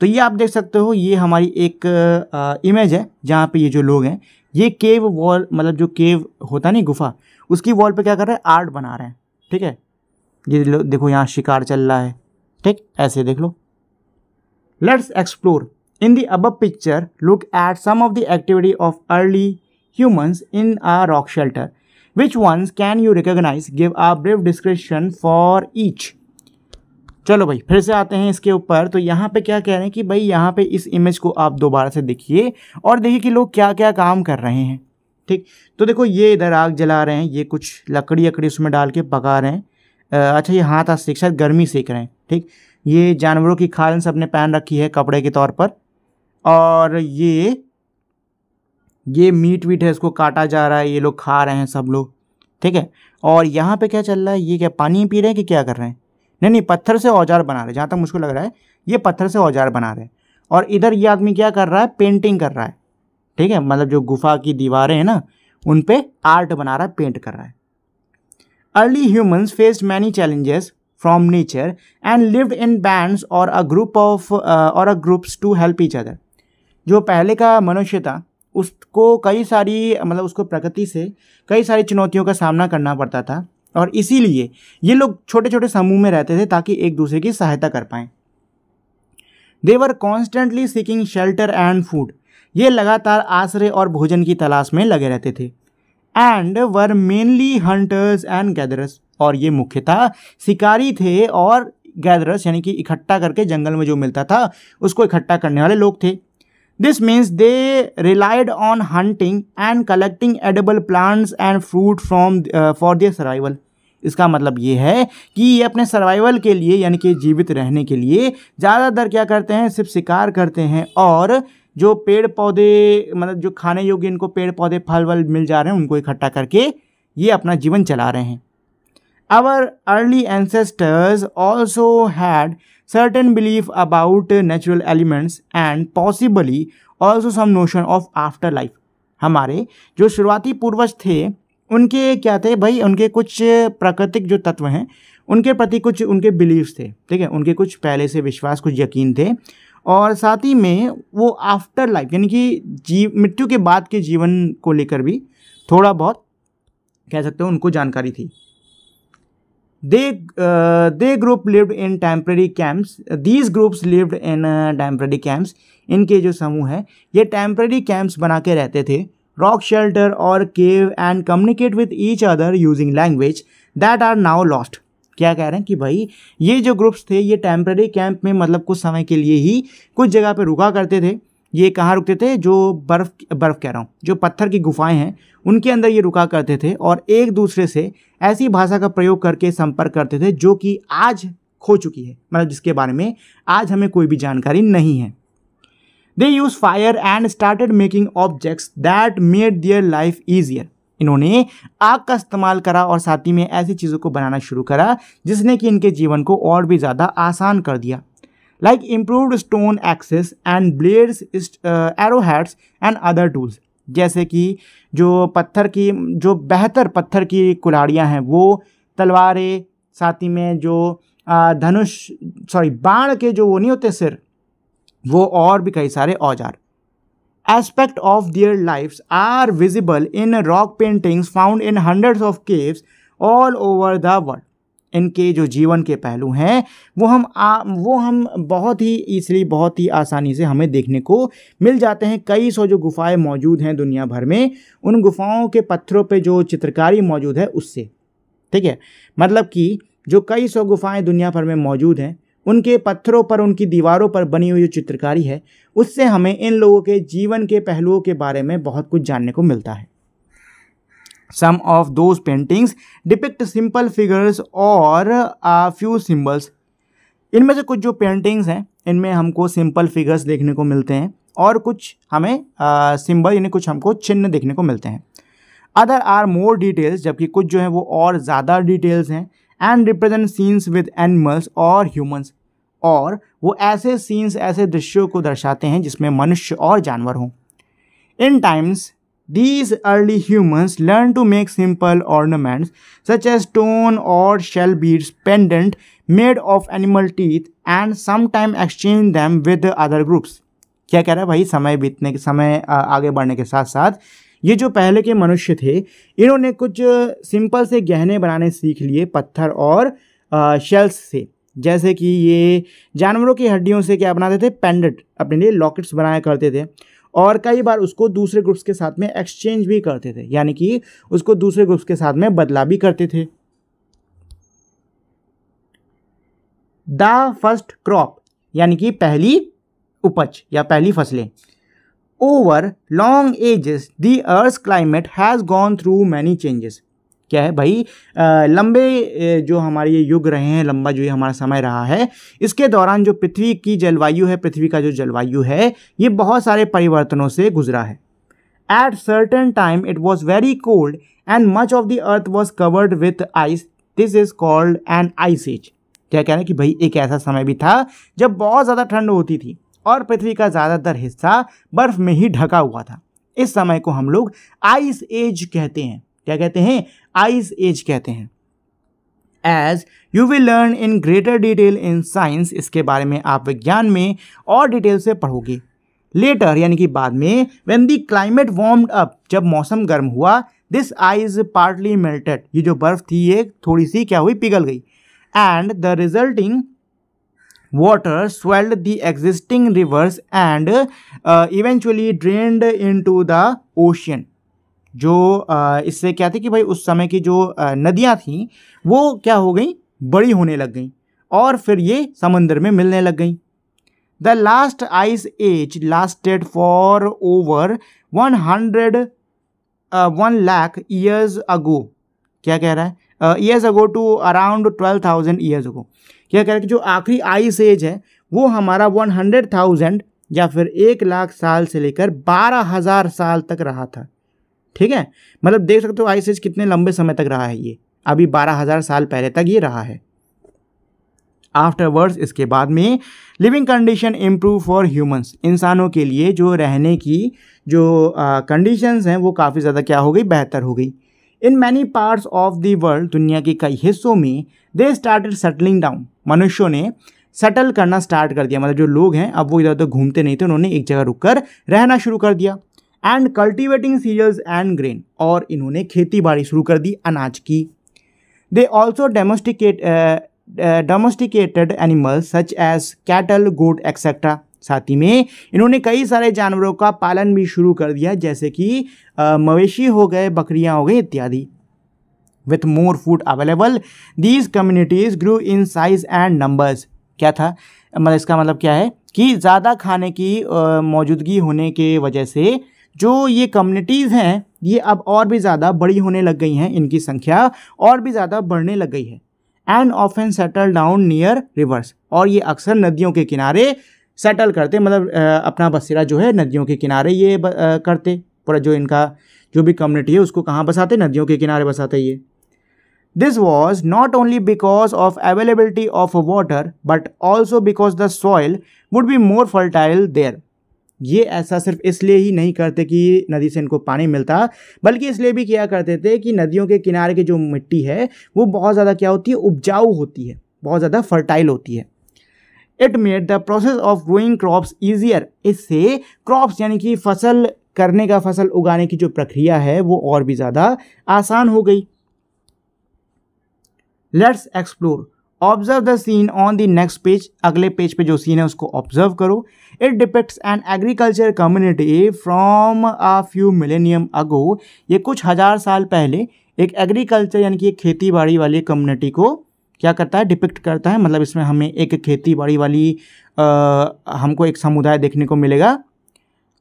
तो ये आप देख सकते हो, ये हमारी एक इमेज है जहाँ पे ये जो लोग हैं ये केव वॉल, मतलब जो केव होता नहीं गुफा, उसकी वॉल पे क्या कर रहे हैं, आर्ट बना रहे हैं, ठीक है। ये देखो यहाँ शिकार चल रहा है, ठीक, ऐसे देख लो। Let's explore in the above picture, look at some of the activity of early humans in a rock shelter. Which ones can you recognise, give a brief description for each. चलो भाई फिर से आते हैं इसके ऊपर। तो यहाँ पे क्या कह रहे हैं कि भाई यहाँ पे इस इमेज को आप दोबारा से देखिए और देखिए कि लोग क्या क्या काम कर रहे हैं, ठीक। तो देखो ये इधर आग जला रहे हैं, ये कुछ लकड़ी उसमें डाल के पका रहे हैं। अच्छा ये हाथ सेक, शायद गर्मी सेक रहे हैं, ठीक। ये जानवरों की खाल सबने पहन रखी है कपड़े के तौर पर, और ये मीट है, इसको काटा जा रहा है, ये लोग खा रहे हैं सब लोग, ठीक है। और यहाँ पे क्या चल रहा है, ये क्या पानी पी रहे हैं कि क्या कर रहे हैं? नहीं, पत्थर से औजार बना रहे हैं, जहाँ तक मुझको लग रहा है ये पत्थर से औजार बना रहे हैं। और इधर ये आदमी क्या कर रहा है, पेंटिंग कर रहा है, ठीक है। मतलब जो गुफा की दीवारें हैं ना, उन पे आर्ट बना रहा है, पेंट कर रहा है। Early humans faced many challenges from nature and lived in bands और a groups to help each other. जो पहले का मनुष्य था उसको कई सारी, मतलब उसको प्रकृति से कई सारी चुनौतियों का सामना करना पड़ता था, और इसीलिए ये लोग छोटे छोटे समूह में रहते थे ताकि एक दूसरे की सहायता कर पाएं। They were constantly seeking shelter and food. ये लगातार आश्रय और भोजन की तलाश में लगे रहते थे। And were mainly hunters and gatherers. और ये मुख्यतः शिकारी थे और गैदरर्स यानी कि इकट्ठा करके जंगल में जो मिलता था उसको इकट्ठा करने वाले लोग थे। This means they relied on hunting and collecting edible plants and fruit from for their survival. इसका मतलब ये है कि ये अपने सर्वाइवल के लिए यानी कि जीवित रहने के लिए ज़्यादातर क्या करते हैं, सिर्फ शिकार करते हैं, और जो पेड़ पौधे, मतलब जो खाने योग्य इनको पेड़ पौधे फल वल मिल जा रहे हैं उनको इकट्ठा करके ये अपना जीवन चला रहे हैं। Our early ancestors also had certain belief about natural elements and possibly also some notion of after life. हमारे जो शुरुआती पूर्वज थे उनके क्या थे भाई, उनके कुछ प्राकृतिक जो तत्व हैं उनके प्रति कुछ उनके बिलीव्स थे, ठीक है। उनके कुछ पहले से विश्वास, कुछ यकीन थे, और साथ ही में वो आफ्टर लाइफ यानी कि मृत्यु के बाद के जीवन को लेकर भी थोड़ा बहुत कह सकते हो उनको जानकारी थी। They group lived in temporary camps. These groups lived in temporary camps. इनके जो समूह है ये टेम्परेरी कैंप्स बना के रहते थे, रॉक शेल्टर और cave, and communicate with each other using language that are now lost. क्या कह रहे हैं कि भाई ये जो ग्रुप्स थे ये टेम्परेरी कैंप में मतलब कुछ समय के लिए ही कुछ जगह पे रुका करते थे। ये कहाँ रुकते थे, जो बर्फ़ कह रहा हूँ, जो पत्थर की गुफाएं हैं उनके अंदर ये रुका करते थे, और एक दूसरे से ऐसी भाषा का प्रयोग करके संपर्क करते थे जो कि आज खो चुकी है, मतलब जिसके बारे में आज हमें कोई भी जानकारी नहीं है। They used fire and started making objects that made their life easier. इन्होंने आग का इस्तेमाल करा और साथ ही में ऐसी चीज़ों को बनाना शुरू करा जिसने कि इनके जीवन को और भी ज़्यादा आसान कर दिया। Like improved stone axes and blades, arrowheads and other tools, जैसे कि जो बेहतर पत्थर की कुल्हाड़ियाँ हैं, वो तलवारें, साथ ही में जो बाण के जो वो नहीं होते सिर, वो और भी कई सारे औजार। Aspect of their lives are visible in rock paintings found in hundreds of caves all over the world. इनके जो जीवन के पहलू हैं वो हम बहुत ही आसानी से हमें देखने को मिल जाते हैं। कई सौ जो गुफाएं मौजूद हैं दुनिया भर में, उन गुफाओं के पत्थरों पे जो चित्रकारी मौजूद है उससे, ठीक है, मतलब कि जो कई सौ गुफाएं दुनिया भर में मौजूद हैं, उनके पत्थरों पर, उनकी दीवारों पर बनी हुई जो चित्रकारी है, उससे हमें इन लोगों के जीवन के पहलुओं के बारे में बहुत कुछ जानने को मिलता है। Some of those paintings depict simple figures और a few symbols. इनमें से कुछ जो पेंटिंग्स हैं, इनमें हमको सिंपल फिगर्स देखने को मिलते हैं और कुछ हमें सिंबल यानी कुछ हमको चिन्ह देखने को मिलते हैं। अदर आर मोर डिटेल्स, जबकि कुछ जो है वो और ज़्यादा डिटेल्स हैं। And represent scenes with animals और ह्यूमंस, और वो ऐसे सीन्स, ऐसे दृश्यों को दर्शाते हैं जिसमें मनुष्य और जानवर हों। इन times these early humans learned to make simple ornaments such as stone or shell beads, pendant made of animal teeth, and sometimes exchange them with other groups. क्या कह रहा है भाई, समय आगे बढ़ने के साथ साथ ये जो पहले के मनुष्य थे, इन्होंने कुछ सिंपल से गहने बनाने सीख लिए पत्थर और शेल्स से। जैसे कि ये जानवरों की हड्डियों से क्या बनाते थे, पेंडेंट, अपने लिए लॉकेट्स बनाया करते थे, और कई बार उसको दूसरे ग्रुप्स के साथ में एक्सचेंज भी करते थे, यानी कि उसको दूसरे ग्रुप्स के साथ में बदला भी करते थे। द फर्स्ट क्रॉप, यानी कि पहली उपज या पहली फसलें। Over long ages the earth climate has gone through many changes. क्या है भाई, लंबे जो हमारे ये युग रहे हैं, लंबा जो ये हमारा समय रहा है, इसके दौरान जो पृथ्वी की जलवायु है, पृथ्वी का जो जलवायु है, ये बहुत सारे परिवर्तनों से गुजरा है। At certain time it was very cold and much of the earth was covered with ice, this is called an ice age. क्या कह रहे हैं कि भाई एक ऐसा समय भी था जब बहुत ज़्यादा ठंड होती थी और पृथ्वी का ज़्यादातर हिस्सा बर्फ में ही ढका हुआ था। इस समय को हम लोग आइस एज कहते हैं। क्या कहते हैं, आइस एज कहते हैं। As you will learn in greater detail in science, इसके बारे में आप विज्ञान में और डिटेल से पढ़ोगे। लेटर, यानी कि बाद में, when the climate warmed up, जब मौसम गर्म हुआ, दिस आइस पार्टली मेल्टेड, ये जो बर्फ थी ये थोड़ी सी क्या हुई, पिघल गई। And the resulting water swelled the existing reverse and eventually drained into the ocean. जो इससे क्या थी कि भाई उस समय की जो नदियाँ थीं वो क्या हो गई, बड़ी होने लग गई और फिर ये समंदर में मिलने लग गई। The last ice age lasted for over 1 lakh years ago. क्या कह रहा है, years ago to around 12,000 years ago. क्या कह रहा है कि जो आखिरी आइस एज है वो हमारा 100,000 या फिर 1 लाख साल से लेकर 12,000 साल तक रहा था। ठीक है, मतलब देख सकते हो आइस एज कितने लंबे समय तक रहा है, ये अभी 12,000 साल पहले तक ये रहा है। आफ्टरवर्ड्स, इसके बाद में, living condition improve for humans, इंसानों के लिए जो रहने की जो कंडीशंस हैं वो काफ़ी ज़्यादा क्या हो गई, बेहतर हो गई। In many parts of the world, दुनिया के कई हिस्सों में, दे स्टार्टेड सेटलिंग डाउन, मनुष्यों ने सेटल करना स्टार्ट कर दिया। मतलब जो लोग हैं अब वो इधर उधर घूमते नहीं थे, उन्होंने एक जगह रुककर रहना शुरू कर दिया। And cultivating cereals and grain, और इन्होंने खेती बाड़ी शुरू कर दी अनाज की। They also domesticated animals such as cattle, goat etcetera. साथ ही में इन्होंने कई सारे जानवरों का पालन भी शुरू कर दिया, जैसे कि मवेशी हो गए, बकरियां हो गई इत्यादि। With more food available, these communities grew in size and numbers. क्या था, मतलब इसका मतलब क्या है कि ज़्यादा खाने की मौजूदगी होने के वजह से जो ये कम्युनिटीज़ हैं ये अब और भी ज़्यादा बड़ी होने लग गई हैं, इनकी संख्या और भी ज़्यादा बढ़ने लग गई है। And often settle down near reverse, और ये अक्सर नदियों के किनारे सेटल करते, मतलब अपना बसेरा जो है नदियों के किनारे ये करते, पूरा जो इनका जो भी कम्युनिटी है उसको कहाँ बसाते, नदियों के किनारे बसाते ये। This was not only because of availability of water but also because the soil would be more fertile there. ये ऐसा सिर्फ इसलिए ही नहीं करते कि नदी से इनको पानी मिलता, बल्कि इसलिए भी किया करते थे कि नदियों के किनारे की जो मिट्टी है वो बहुत ज़्यादा क्या होती है, उपजाऊ होती है, बहुत ज़्यादा फर्टाइल होती है। It made the process of growing crops easier. इससे क्रॉप्स यानी कि फसल करने का, फसल उगाने की जो प्रक्रिया है वो और भी ज़्यादा आसान हो गई। Let's explore. Observe the scene on the next page. अगले पेज पे जो सीन है उसको ऑब्जर्व करो। It depicts an agriculture community from a few millennium ago. ये कुछ हजार साल पहले एक एग्रीकल्चर यानी कि एक खेती बाड़ी वाली कम्युनिटी को क्या करता है, डिपिक्ट करता है। मतलब इसमें हमें एक खेती बाड़ी वाली हमको एक समुदाय देखने को मिलेगा।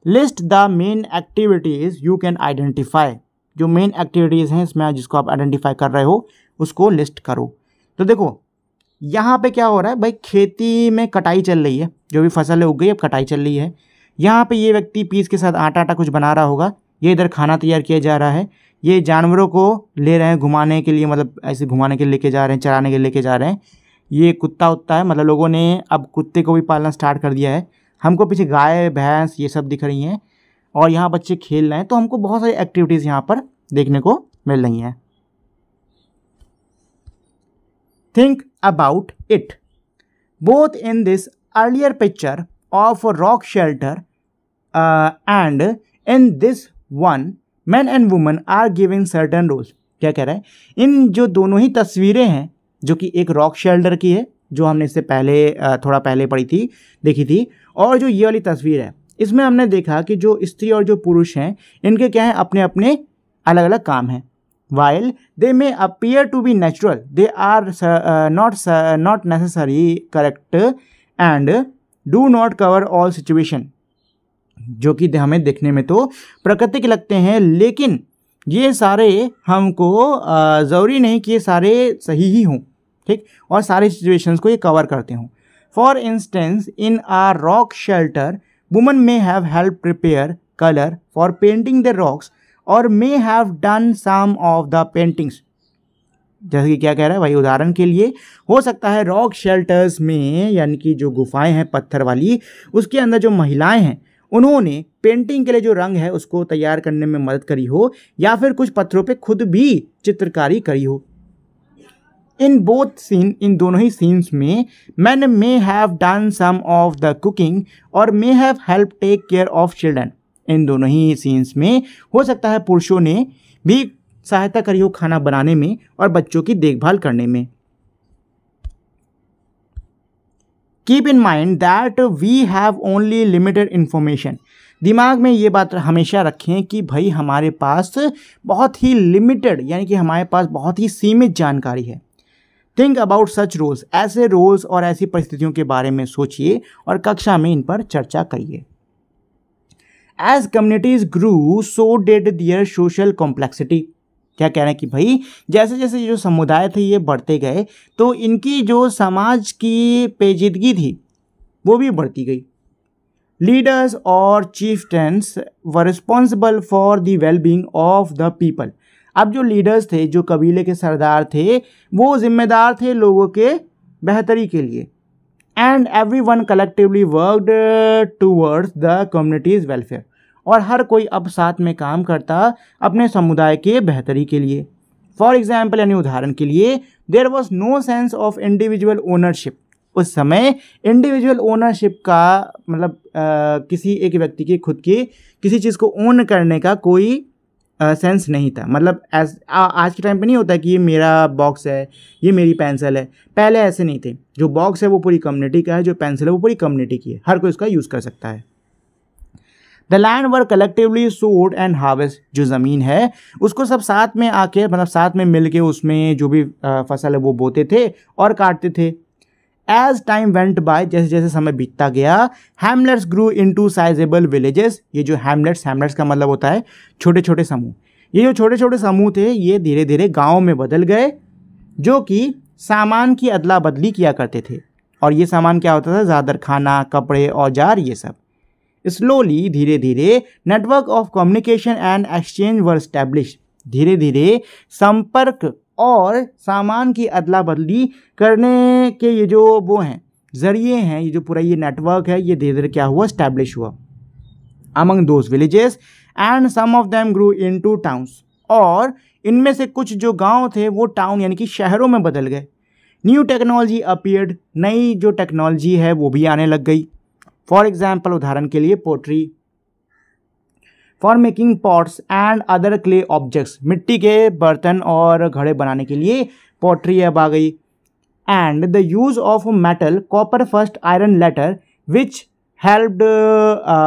List the main activities you can identify. जो मेन एक्टिविटीज़ हैं इसमें जिसको आप आइडेंटिफाई कर रहे हो उसको लिस्ट करो। तो देखो यहाँ पे क्या हो रहा है भाई, खेती में कटाई चल रही है, जो भी फसल है उग गई, अब कटाई चल रही है। यहाँ पे ये व्यक्ति पीस के साथ आटा कुछ बना रहा होगा, ये इधर खाना तैयार किया जा रहा है। ये जानवरों को ले रहे हैं घुमाने के लिए, मतलब ऐसे घुमाने के लिए लेके जा रहे हैं, चराने के लिए लेके जा रहे हैं। ये कुत्ता उत्ता है, मतलब लोगों ने अब कुत्ते को भी पालना स्टार्ट कर दिया है। हमको पीछे गाय भैंस ये सब दिख रही हैं और यहाँ बच्चे खेल रहे हैं। तो हमको बहुत सारी एक्टिविटीज़ यहाँ पर देखने को मिल रही हैं। Think about it. Both in this earlier picture of a rock shelter and in this one, men and women are given certain roles. क्या कह रहा है, इन जो दोनों ही तस्वीरें हैं, जो कि एक रॉक शेल्टर की है जो हमने इससे पहले थोड़ा पहले पढ़ी थी, देखी थी, और जो ये वाली तस्वीर है इसमें हमने देखा कि जो स्त्री और जो पुरुष हैं इनके क्या है, अपने अपने अलग अलग काम हैं। While they may appear to be natural, they are not necessarily correct and do not cover all situation. जो कि हमें देखने में तो प्राकृतिक लगते हैं, लेकिन ये सारे हमको ज़रूरी नहीं कि ये सारे सही ही हों, ठीक, और सारे सिचुएशंस को ये कवर करते हों। For instance in a rock shelter woman may have help prepare colour for painting the rocks और may have done some of the paintings. जैसे कि क्या कह रहा है भाई, उदाहरण के लिए हो सकता है रॉक शेल्टर्स में यानी कि जो गुफाएं हैं पत्थर वाली, उसके अंदर जो महिलाएं हैं उन्होंने पेंटिंग के लिए जो रंग है उसको तैयार करने में मदद करी हो, या फिर कुछ पत्थरों पे खुद भी चित्रकारी करी हो। इन बोथ सीन, इन दोनों ही सीन्स में man may have done some of the cooking और may have help take care of children. इन दोनों ही सीन्स में हो सकता है पुरुषों ने भी सहायता करी हो खाना बनाने में और बच्चों की देखभाल करने में। Keep in mind that we have only limited information. दिमाग में ये बात हमेशा रखें कि भाई हमारे पास बहुत ही लिमिटेड यानी कि हमारे पास बहुत ही सीमित जानकारी है। Think about such roles. ऐसे रोल्स और ऐसी परिस्थितियों के बारे में सोचिए और कक्षा में इन पर चर्चा करिए। As communities grew, so did their social complexity. क्या कह रहे हैं कि भाई जैसे जैसे जो समुदाय थे ये बढ़ते गए तो इनकी जो समाज की पेचीदगी थी वो भी बढ़ती गई। लीडर्स और chieftains were responsible for the well-being of the people. अब जो लीडर्स थे, जो कबीले के सरदार थे, वो जिम्मेदार थे लोगों के बेहतरी के लिए। And every one collectively worked towards the communities welfare. और हर कोई अब साथ में काम करता अपने समुदाय के बेहतरी के लिए। फॉर एग्जाम्पल यानी उदाहरण के लिए, there was no sense of individual ownership. उस समय इंडिविजुअल ओनरशिप का मतलब किसी एक व्यक्ति की खुद की किसी चीज़ को ओन करने का कोई सेंस नहीं था। मतलब आज के टाइम पे नहीं होता कि ये मेरा बॉक्स है, ये मेरी पेंसिल है। पहले ऐसे नहीं थे। जो बॉक्स है वो पूरी कम्युनिटी का है, जो पेंसिल है वो पूरी कम्युनिटी की है, हर कोई उसका यूज़ कर सकता है। द लैंड वर कलेक्टिवली सोड एंड हार्वेस्ट। जो ज़मीन है उसको सब साथ में आके मतलब साथ में मिल के उसमें जो भी फसल है वो बोते थे और काटते थे। एज टाइम वेंट बाय, जैसे जैसे समय बीतता गया, हैमलेट्स ग्रू इनटू साइजेबल विलेजेस। ये जो हैमलेट्स का मतलब होता है छोटे छोटे समूह। ये जो छोटे छोटे समूह थे ये धीरे धीरे गाँव में बदल गए, जो कि सामान की अदला बदली किया करते थे। और ये सामान क्या होता था? ज़्यादातर खाना, कपड़े, औजार, ये सब। स्लोली धीरे धीरे network of communication and exchange were establish, धीरे धीरे संपर्क और सामान की अदला बदली करने के ये जो वो हैं जरिए हैं, ये जो पूरा ये नेटवर्क है, ये धीरे धीरे क्या हुआ, स्टैब्लिश हुआ among those villages and some of them grew into towns, और इनमें से कुछ जो गांव थे वो टाउन यानी कि शहरों में बदल गए। न्यू टेक्नोलॉजी अपीयर्ड, नई जो टेक्नोलॉजी है वो भी आने लग गई। फॉर एग्जाम्पल, उदाहरण के लिए pottery, for making pots and other clay objects, मिट्टी के बर्तन और घड़े बनाने के लिए पॉटरी अब आ गई। And the use of metal, copper first, iron later, which helped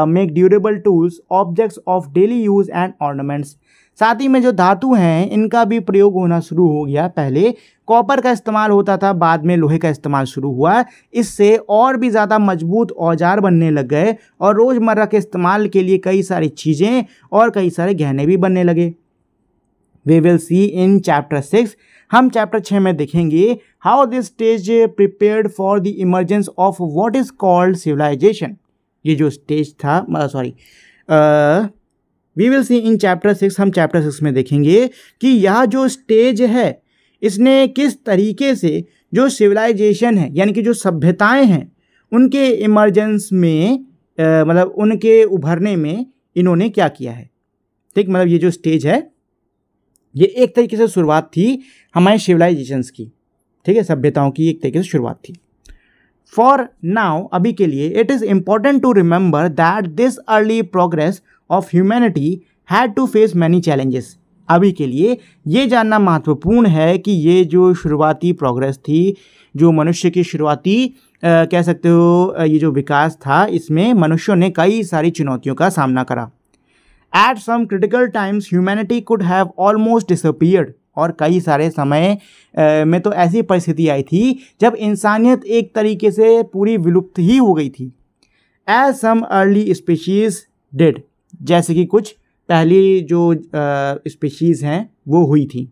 make durable tools, objects of daily use and ornaments. साथ ही में जो धातु हैं इनका भी प्रयोग होना शुरू हो गया। पहले कॉपर का इस्तेमाल होता था, बाद में लोहे का इस्तेमाल शुरू हुआ। इससे और भी ज़्यादा मजबूत औजार बनने लग गए और रोज़मर्रा के इस्तेमाल के लिए कई सारी चीज़ें और कई सारे गहने भी बनने लगे। We will see in chapter 6, हम चैप्टर 6 में देखेंगे how this stage prepared for the emergence of what is called civilisation. ये जो स्टेज था, we will see in chapter 6, हम चैप्टर 6 में देखेंगे कि यह जो स्टेज है इसने किस तरीके से जो सिविलाइजेशन है यानी कि जो सभ्यताएं हैं उनके इमर्जेंस में मतलब उनके उभरने में इन्होंने क्या किया है। ठीक, मतलब ये जो स्टेज है ये एक तरीके से शुरुआत थी हमारे सिविलाइजेशंस की, ठीक है, सभ्यताओं की एक तरीके से शुरुआत थी। फॉर नाउ, अभी के लिए, it is important to remember that this early progress of humanity had to face many challenges. अभी के लिए ये जानना महत्वपूर्ण है कि ये जो शुरुआती प्रोग्रेस थी, जो मनुष्य की शुरुआती कह सकते हो ये जो विकास था, इसमें मनुष्यों ने कई सारी चुनौतियों का सामना करा। At some critical times humanity could have almost disappeared, और कई सारे समय में तो ऐसी परिस्थिति आई थी जब इंसानियत एक तरीके से पूरी विलुप्त ही हो गई थी। As some early species did, जैसे कि कुछ पहली जो स्पीशीज़ हैं वो हुई थी।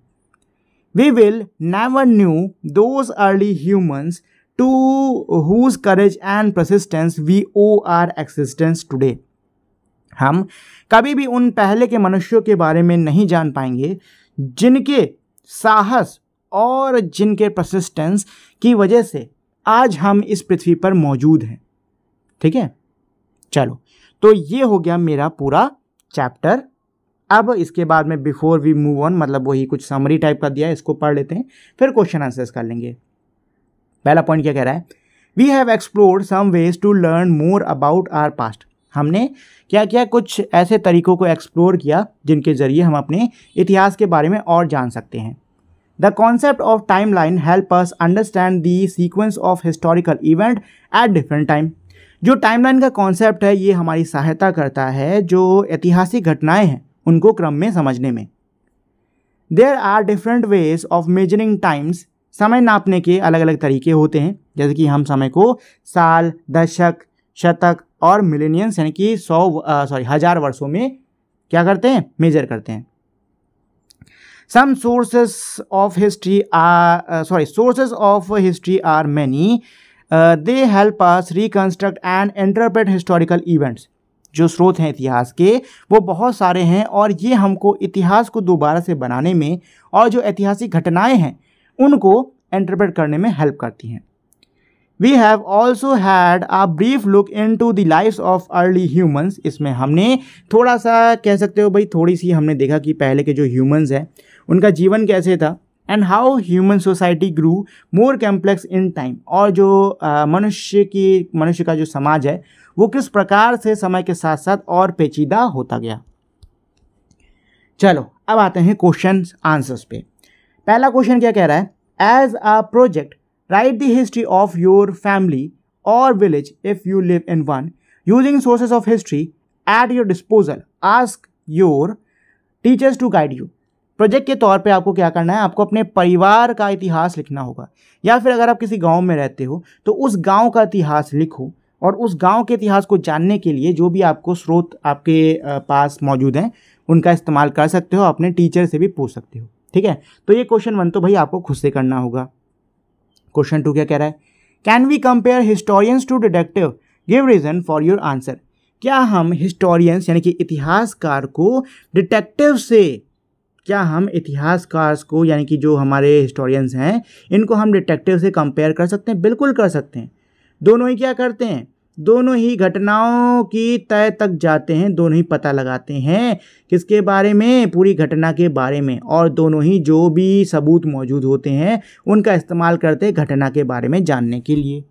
We will never knew those early humans to whose courage and persistence we owe our existence today. हम कभी भी उन पहले के मनुष्यों के बारे में नहीं जान पाएंगे जिनके साहस और जिनके परसिस्टेंस की वजह से आज हम इस पृथ्वी पर मौजूद हैं। ठीक है, चलो, तो ये हो गया मेरा पूरा चैप्टर। अब इसके बाद में बिफोर वी मूव ऑन, मतलब वही कुछ समरी टाइप का दिया है, इसको पढ़ लेते हैं, फिर क्वेश्चन आंसर्स कर लेंगे। पहला पॉइंट क्या कह रहा है, we have explored some ways to learn more about our past. हमने क्या किया, कुछ ऐसे तरीकों को एक्सप्लोर किया जिनके ज़रिए हम अपने इतिहास के बारे में और जान सकते हैं। The concept of time line help us understand the sequence of historical event at different time. जो टाइमलाइन का कॉन्सेप्ट है ये हमारी सहायता करता है जो ऐतिहासिक घटनाएं हैं उनको क्रम में समझने में। There are different ways of measuring times. समय नापने के अलग अलग तरीके होते हैं, जैसे कि हम समय को साल, दशक, शतक और मिलेनियंस यानी कि 1000 वर्षों में क्या करते हैं, मेजर करते हैं। Some sources of history are many. They help us reconstruct and interpret historical events. जो स्रोत हैं इतिहास के वो बहुत सारे हैं और ये हमको इतिहास को दोबारा से बनाने में और जो ऐतिहासिक घटनाएं हैं उनको इंटरप्रेट करने में हेल्प करती हैं। We have also had a brief look into the lives of early humans. इसमें हमने थोड़ा सा कह सकते हो भाई, थोड़ी सी हमने देखा कि पहले के जो ह्यूमन्स हैं उनका जीवन कैसे था, and how human society grew more complex in time. और जो मनुष्य का जो समाज है वो किस प्रकार से समय के साथ साथ और पेचीदा होता गया। चलो अब आते हैं क्वेश्चन आंसर्स पे। पहला क्वेश्चन क्या कह रहा है, as a project write the history of your family और village if you live in one using sources of history at your disposal, ask your teachers to guide you. Project के तौर पे आपको क्या करना है, आपको अपने परिवार का इतिहास लिखना होगा, या फिर अगर आप किसी गांव में रहते हो तो उस गांव का इतिहास लिखो और उस गांव के इतिहास को जानने के लिए जो भी आपको स्रोत आपके पास मौजूद हैं उनका इस्तेमाल कर सकते हो, अपने टीचर से भी पूछ सकते हो। ठीक है, तो ये क्वेश्चन 1 तो भाई आपको खुद से करना होगा। क्वेश्चन 2 क्या कह रहा है, can we compare historians to detective, give reason for your answer. क्या हम हिस्टोरियंस यानी कि इतिहासकार को डिटेक्टिव से, क्या हम इतिहासकार को यानी कि जो हमारे हिस्टोरियंस हैं इनको हम डिटेक्टिव से कंपेयर कर सकते हैं? बिल्कुल कर सकते हैं। दोनों ही क्या करते हैं, दोनों ही घटनाओं की तह तक जाते हैं, दोनों ही पता लगाते हैं किसके बारे में, पूरी घटना के बारे में, और दोनों ही जो भी सबूत मौजूद होते हैं उनका इस्तेमाल करते हैं घटना के बारे में जानने के लिए।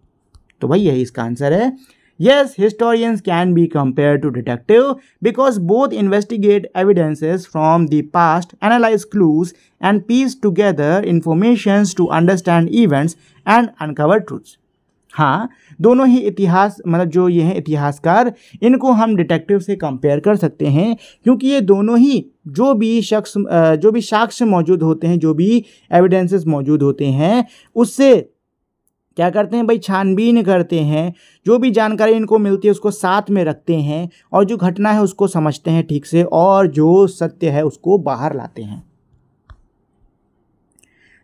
तो भाई यही इसका आंसर है। Yes, historians can be compared to detective because both investigate evidences from the past, analyze clues, and piece together informations to understand events and uncover truths. हाँ, दोनों ही इतिहास मतलब जो ये हैं इतिहासकार, इनको हम डिटेक्टिव से कंपेयर कर सकते हैं क्योंकि ये दोनों ही जो भी साक्ष्य मौजूद होते हैं, जो भी एविडेंसेस मौजूद होते हैं, उससे क्या करते हैं भाई, छानबीन करते हैं, जो भी जानकारी इनको मिलती है उसको साथ में रखते हैं और जो घटना है उसको समझते हैं ठीक से और जो सत्य है उसको बाहर लाते हैं।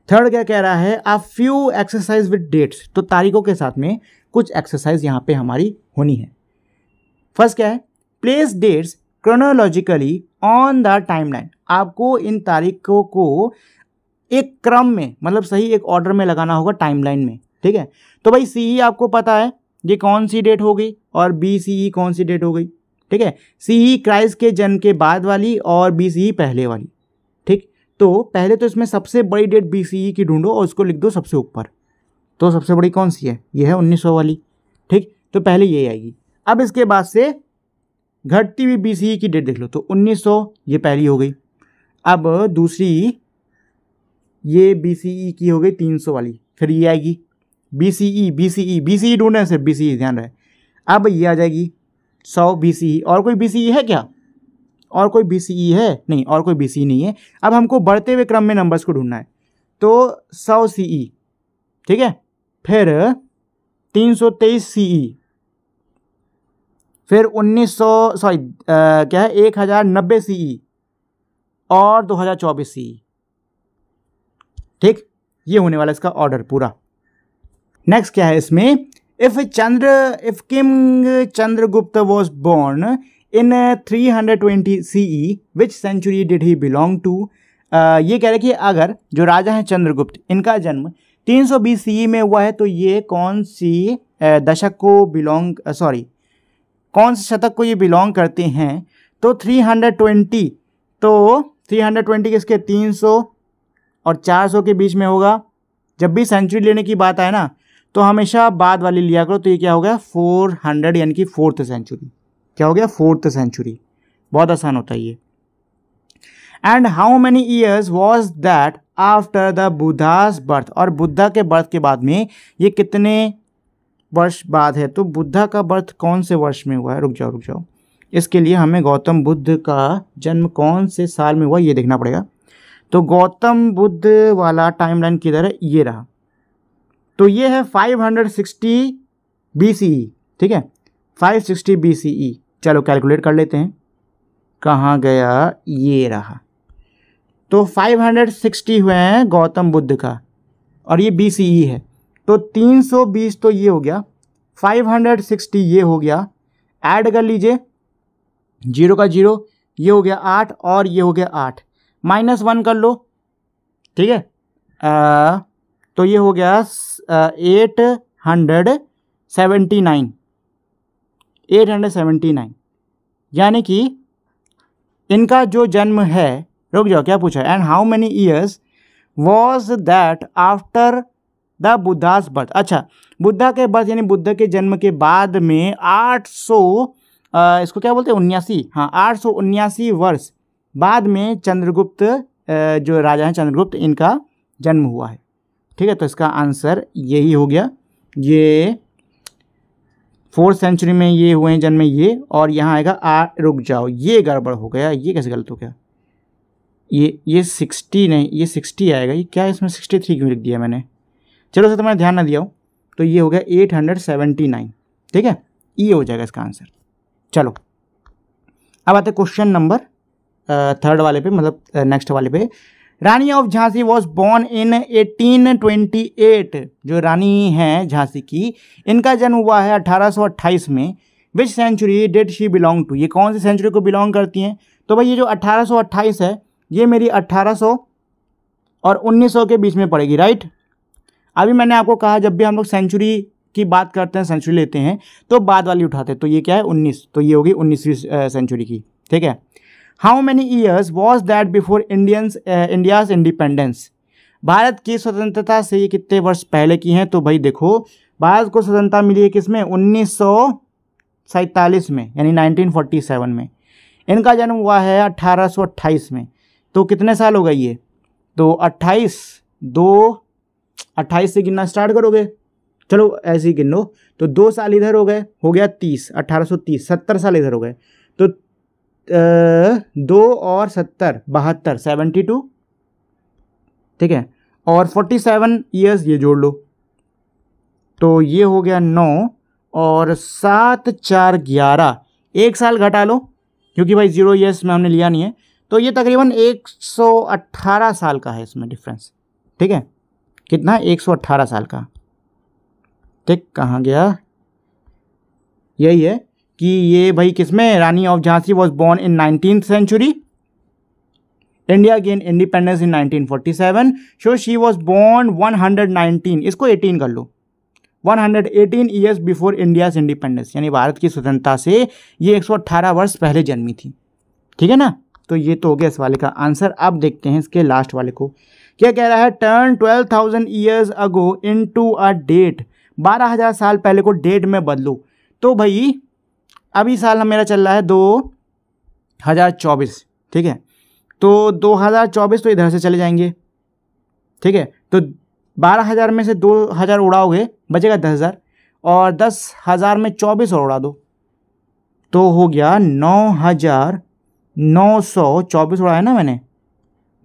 थर्ड क्या कह रहा है, a few exercise with dates, तो तारीखों के साथ में कुछ एक्सरसाइज यहाँ पे हमारी होनी है। फर्स्ट क्या है, place dates chronologically on the timeline, आपको इन तारीखों को एक क्रम में मतलब सही एक ऑर्डर में लगाना होगा टाइमलाइन में, ठीक है। तो भाई सी आपको पता है ये कौन सी डेट हो गई और बी सी कौन सी डेट हो गई, ठीक है। सी क्राइस्ट के जन्म के बाद वाली और बी सी पहले वाली, ठीक। तो पहले तो इसमें सबसे बड़ी डेट बी सी की ढूंढो और उसको लिख दो सबसे ऊपर। तो सबसे बड़ी कौन सी है, ये है 1900 वाली, ठीक। तो पहले ये आएगी। अब इसके बाद से घटती हुई बी सी की डेट देख लो, तो 1900 ये पहली हो गई। अब दूसरी ये बी सी की हो गई 300 वाली, फिर ये आएगी BCE ढूंढे, सिर्फ BCE ध्यान रहे। अब ये आ जाएगी 100 BCE। और कोई BCE है क्या, और कोई BCE है नहीं, और कोई BCE नहीं है। अब हमको बढ़ते हुए क्रम में नंबर्स को ढूंढना है, तो 100 CE, ठीक है, फिर 323 CE, फिर 1090 CE और 2024 CE, ठीक। ये होने वाला इसका ऑर्डर पूरा। नेक्स्ट क्या है इसमें, if king Chandragupta was born in 320 CE which century did he belong to. ये कह रहे कि अगर जो राजा हैं चंद्रगुप्त, इनका जन्म 320 CE में हुआ है तो ये कौन सी दशक को कौन से शतक को ये बिलोंग करते हैं। तो 320, तो 320 किसके, 300 और 400 के बीच में होगा। जब भी सेंचुरी लेने की बात आए ना तो हमेशा बाद वाली लिया करो। तो ये क्या हो गया 400 यानी कि 4th सेंचुरी। क्या हो गया 4th सेंचुरी, बहुत आसान होता है ये। And how many years was that after the Buddhas birth, और बुद्धा के बर्थ के बाद में ये कितने वर्ष बाद है। तो बुद्धा का बर्थ कौन से वर्ष में हुआ है, रुक जाओ, इसके लिए हमें गौतम बुद्ध का जन्म कौन से साल में हुआ ये देखना पड़ेगा। तो गौतम बुद्ध वाला टाइमलाइन किधर है, ये रहा। तो ये है 560 BCE, ठीक है, 560 BCE। चलो कैलकुलेट कर लेते हैं, कहाँ गया, ये रहा। तो 560 हुए हैं गौतम बुद्ध का और ये BCE है। तो 320 तो ये हो गया, 560 ये हो गया, ऐड कर लीजिए 0 का 0, ये हो गया 8 और ये हो गया 8, -1 कर लो, ठीक है। तो ये हो गया 879, यानी कि इनका जो जन्म है, रुक जाओ क्या पूछा, and how many years was that after the Buddhas birth. अच्छा, बुद्धा के बर्थ यानी बुद्ध के जन्म के बाद में 800 इसको क्या बोलते हैं 79, हाँ 879 वर्ष बाद में चंद्रगुप्त जो राजा हैं चंद्रगुप्त, इनका जन्म हुआ है, ठीक है। तो इसका आंसर यही हो गया, ये 4th सेंचुरी में ये हुए हैं जन्म ये, और यहाँ आएगा रुक जाओ, ये गड़बड़ हो गया, ये कैसे गलत हो गया, ये 60 नहीं, ये 60 आएगा, ये क्या इसमें 63 क्यों लिख दिया मैंने, चलो सर मैंने ध्यान ना दिया हो। तो ये हो गया 879, ठीक है, ये हो जाएगा इसका आंसर। चलो अब आते क्वेश्चन नंबर 3rd वाले पे, मतलब नेक्स्ट वाले पे। Rani of Jhansi was born in 1828, जो रानी हैं झांसी की, इनका जन्म हुआ है 1828 में, which century did she belong to, ये कौन सी सेंचुरी को बिलोंग करती हैं? तो भाई ये जो 1828 है ये मेरी 1800 और 1900 के बीच में पड़ेगी, राइट। अभी मैंने आपको कहा जब भी हम लोग सेंचुरी की बात करते हैं, सेंचुरी लेते हैं तो बाद वाली उठाते हैं, तो ये क्या है 19, तो ये होगी 19वीं सेंचुरी की, ठीक है। How many years was that before India's independence, Bharat की स्वतंत्रता से ये कितने वर्ष पहले की हैं? तो भाई देखो भारत को स्वतंत्रता मिली है किसमें, 1947 में, यानी 1947 में। इनका जन्म हुआ है 1828 में, तो कितने साल हो गए ये? तो 28 से गिनना स्टार्ट करोगे, चलो ऐसे ही गिन लो, तो 2 साल इधर हो गए, हो गया 30, 1830, 70 साल इधर हो गए, तो 2 और 70 72, 72, ठीक है, और 47 ईयर्स ये जोड़ लो, तो ये हो गया 9 और 7 4 11, 1 साल घटा लो क्योंकि भाई 0 ईयर्स में हमने लिया नहीं है, तो ये तकरीबन 118 साल का है इसमें डिफरेंस, ठीक है। कितना? 118 साल का, ठीक। कहाँ गया? यही है कि ये भाई किसमें, Rani of Jhansi was born in 19th century, India gain independence in 1947, so she was born 119, इसको 18 कर लो, 118 ईयर्स बिफोर इंडियाज इंडिपेंडेंस, यानी भारत की स्वतंत्रता से ये 118 वर्ष पहले जन्मी थी, ठीक है ना। तो ये तो हो गया इस वाले का आंसर। अब देखते हैं इसके लास्ट वाले को, क्या कह रहा है? Turn 12,000 years ago into a date, 12,000 साल पहले को डेट में बदलो। तो भाई अभी साल मेरा चल रहा है 2024, ठीक है, तो 2024 तो इधर से चले जाएंगे, ठीक है, तो 12,000 में से 2,000 उड़ाओगे बचेगा 10,000, और 10,000 में 24 और उड़ा दो तो हो गया 9,924 उड़ाया ना मैंने,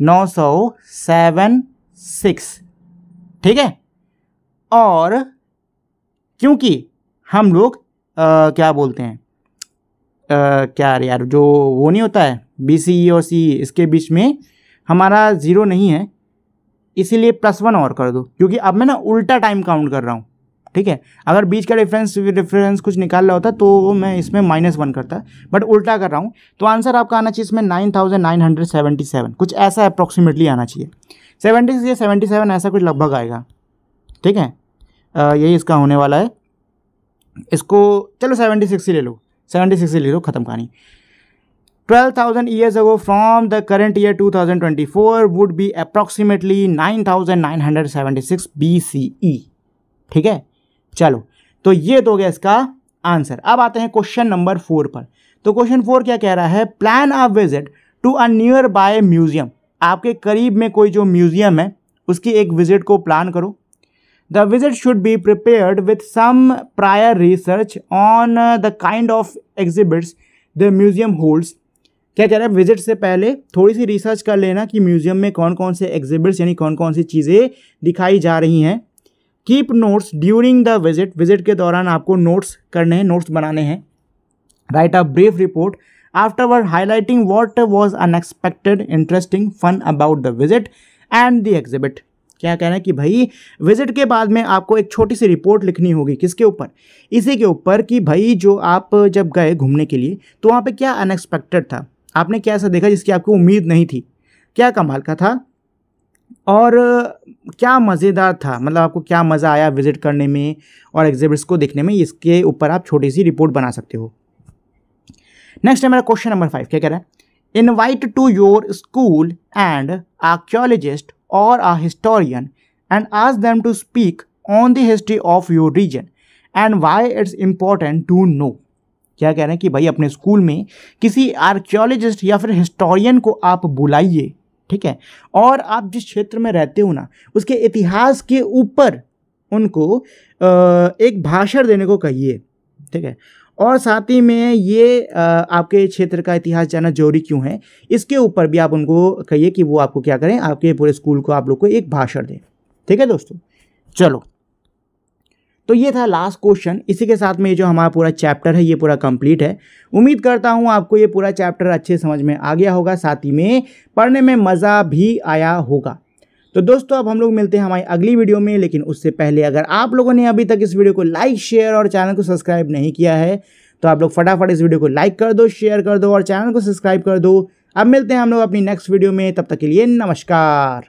976, ठीक है। और क्योंकि हम लोग क्या बोलते हैं, क्या यार जो वो नहीं होता है BCE और CE, इसके बीच में हमारा 0 नहीं है, इसीलिए +1 और कर दो, क्योंकि अब मैं ना उल्टा टाइम काउंट कर रहा हूँ, ठीक है। अगर बीच का डिफरेंस कुछ निकाल रहा होता तो मैं इसमें -1 करता, बट उल्टा कर रहा हूँ, तो आंसर आपका आना चाहिए इसमें 9,977, कुछ ऐसा अप्रॉक्सीमेटली आना चाहिए, 76 या 77 ऐसा कुछ लगभग आएगा, ठीक है। यही इसका होने वाला है, इसको चलो 76 ही ले लो, 76 ही ले लो, ख़त्म कहानी। 12,000 years ago from the current year 2024 would be approximately 9,976 BCE, ठीक है। चलो तो ये तो हो गया इसका आंसर। अब आते हैं क्वेश्चन नंबर 4 पर। तो क्वेश्चन 4 क्या कह रहा है? Plan a visit to a nearby museum, आपके करीब में कोई जो म्यूजियम है उसकी एक विजिट को प्लान करो। The visit should be prepared with some prior research on the kind of exhibits the museum holds. क्या कह रहा है? विजिट से पहले थोड़ी सी रिसर्च कर लेना कि म्यूजियम में कौन कौन से एग्जिबिट्स यानी कौन कौन सी चीज़ें दिखाई जा रही हैं। Keep notes during the visit, visit के दौरान आपको नोट्स करने हैं, नोट्स बनाने हैं। Write a brief report afterward highlighting what was unexpected interesting fun about the visit and the exhibit. क्या कहना है कि भाई विजिट के बाद में आपको एक छोटी सी रिपोर्ट लिखनी होगी, किसके ऊपर? इसी के ऊपर कि भाई जो आप जब गए घूमने के लिए तो वहाँ पे क्या अनएक्सपेक्टेड था, आपने क्या ऐसा देखा जिसकी आपको उम्मीद नहीं थी, क्या कमाल का था और क्या मज़ेदार था, मतलब आपको क्या मज़ा आया विजिट करने में और एग्जिबिट्स को देखने में, इसके ऊपर आप छोटी सी रिपोर्ट बना सकते हो। नेक्स्ट है मेरा क्वेश्चन नंबर 5, क्या कह रहा है? Invite to your school and archaeologist or a historian and ask them to speak on the history of your region and why it's important to know। क्या कह रहे हैं कि भाई अपने स्कूल में किसी आर्कियोलॉजिस्ट या फिर हिस्टोरियन को आप बुलाइए, ठीक है, और आप जिस क्षेत्र में रहते हो ना उसके इतिहास के ऊपर उनको एक भाषण देने को कहिए, ठीक है, और साथ ही में ये आपके क्षेत्र का इतिहास जानना जरूरी क्यों है, इसके ऊपर भी आप उनको कहिए कि वो आपको क्या करें, आपके पूरे स्कूल को आप लोग को एक भाषण दें, ठीक है दोस्तों। चलो तो ये था लास्ट क्वेश्चन। इसी के साथ में जो हमारा पूरा चैप्टर है ये पूरा कंप्लीट है। उम्मीद करता हूँ आपको ये पूरा चैप्टर अच्छे समझ में आ गया होगा, साथ ही में पढ़ने में मज़ा भी आया होगा। तो दोस्तों अब हम लोग मिलते हैं हमारी अगली वीडियो में, लेकिन उससे पहले अगर आप लोगों ने अभी तक इस वीडियो को लाइक शेयर और चैनल को सब्सक्राइब नहीं किया है तो आप लोग फटाफट इस वीडियो को लाइक कर दो, शेयर कर दो और चैनल को सब्सक्राइब कर दो। अब मिलते हैं हम लोग अपनी नेक्स्ट वीडियो में, तब तक के लिए नमस्कार।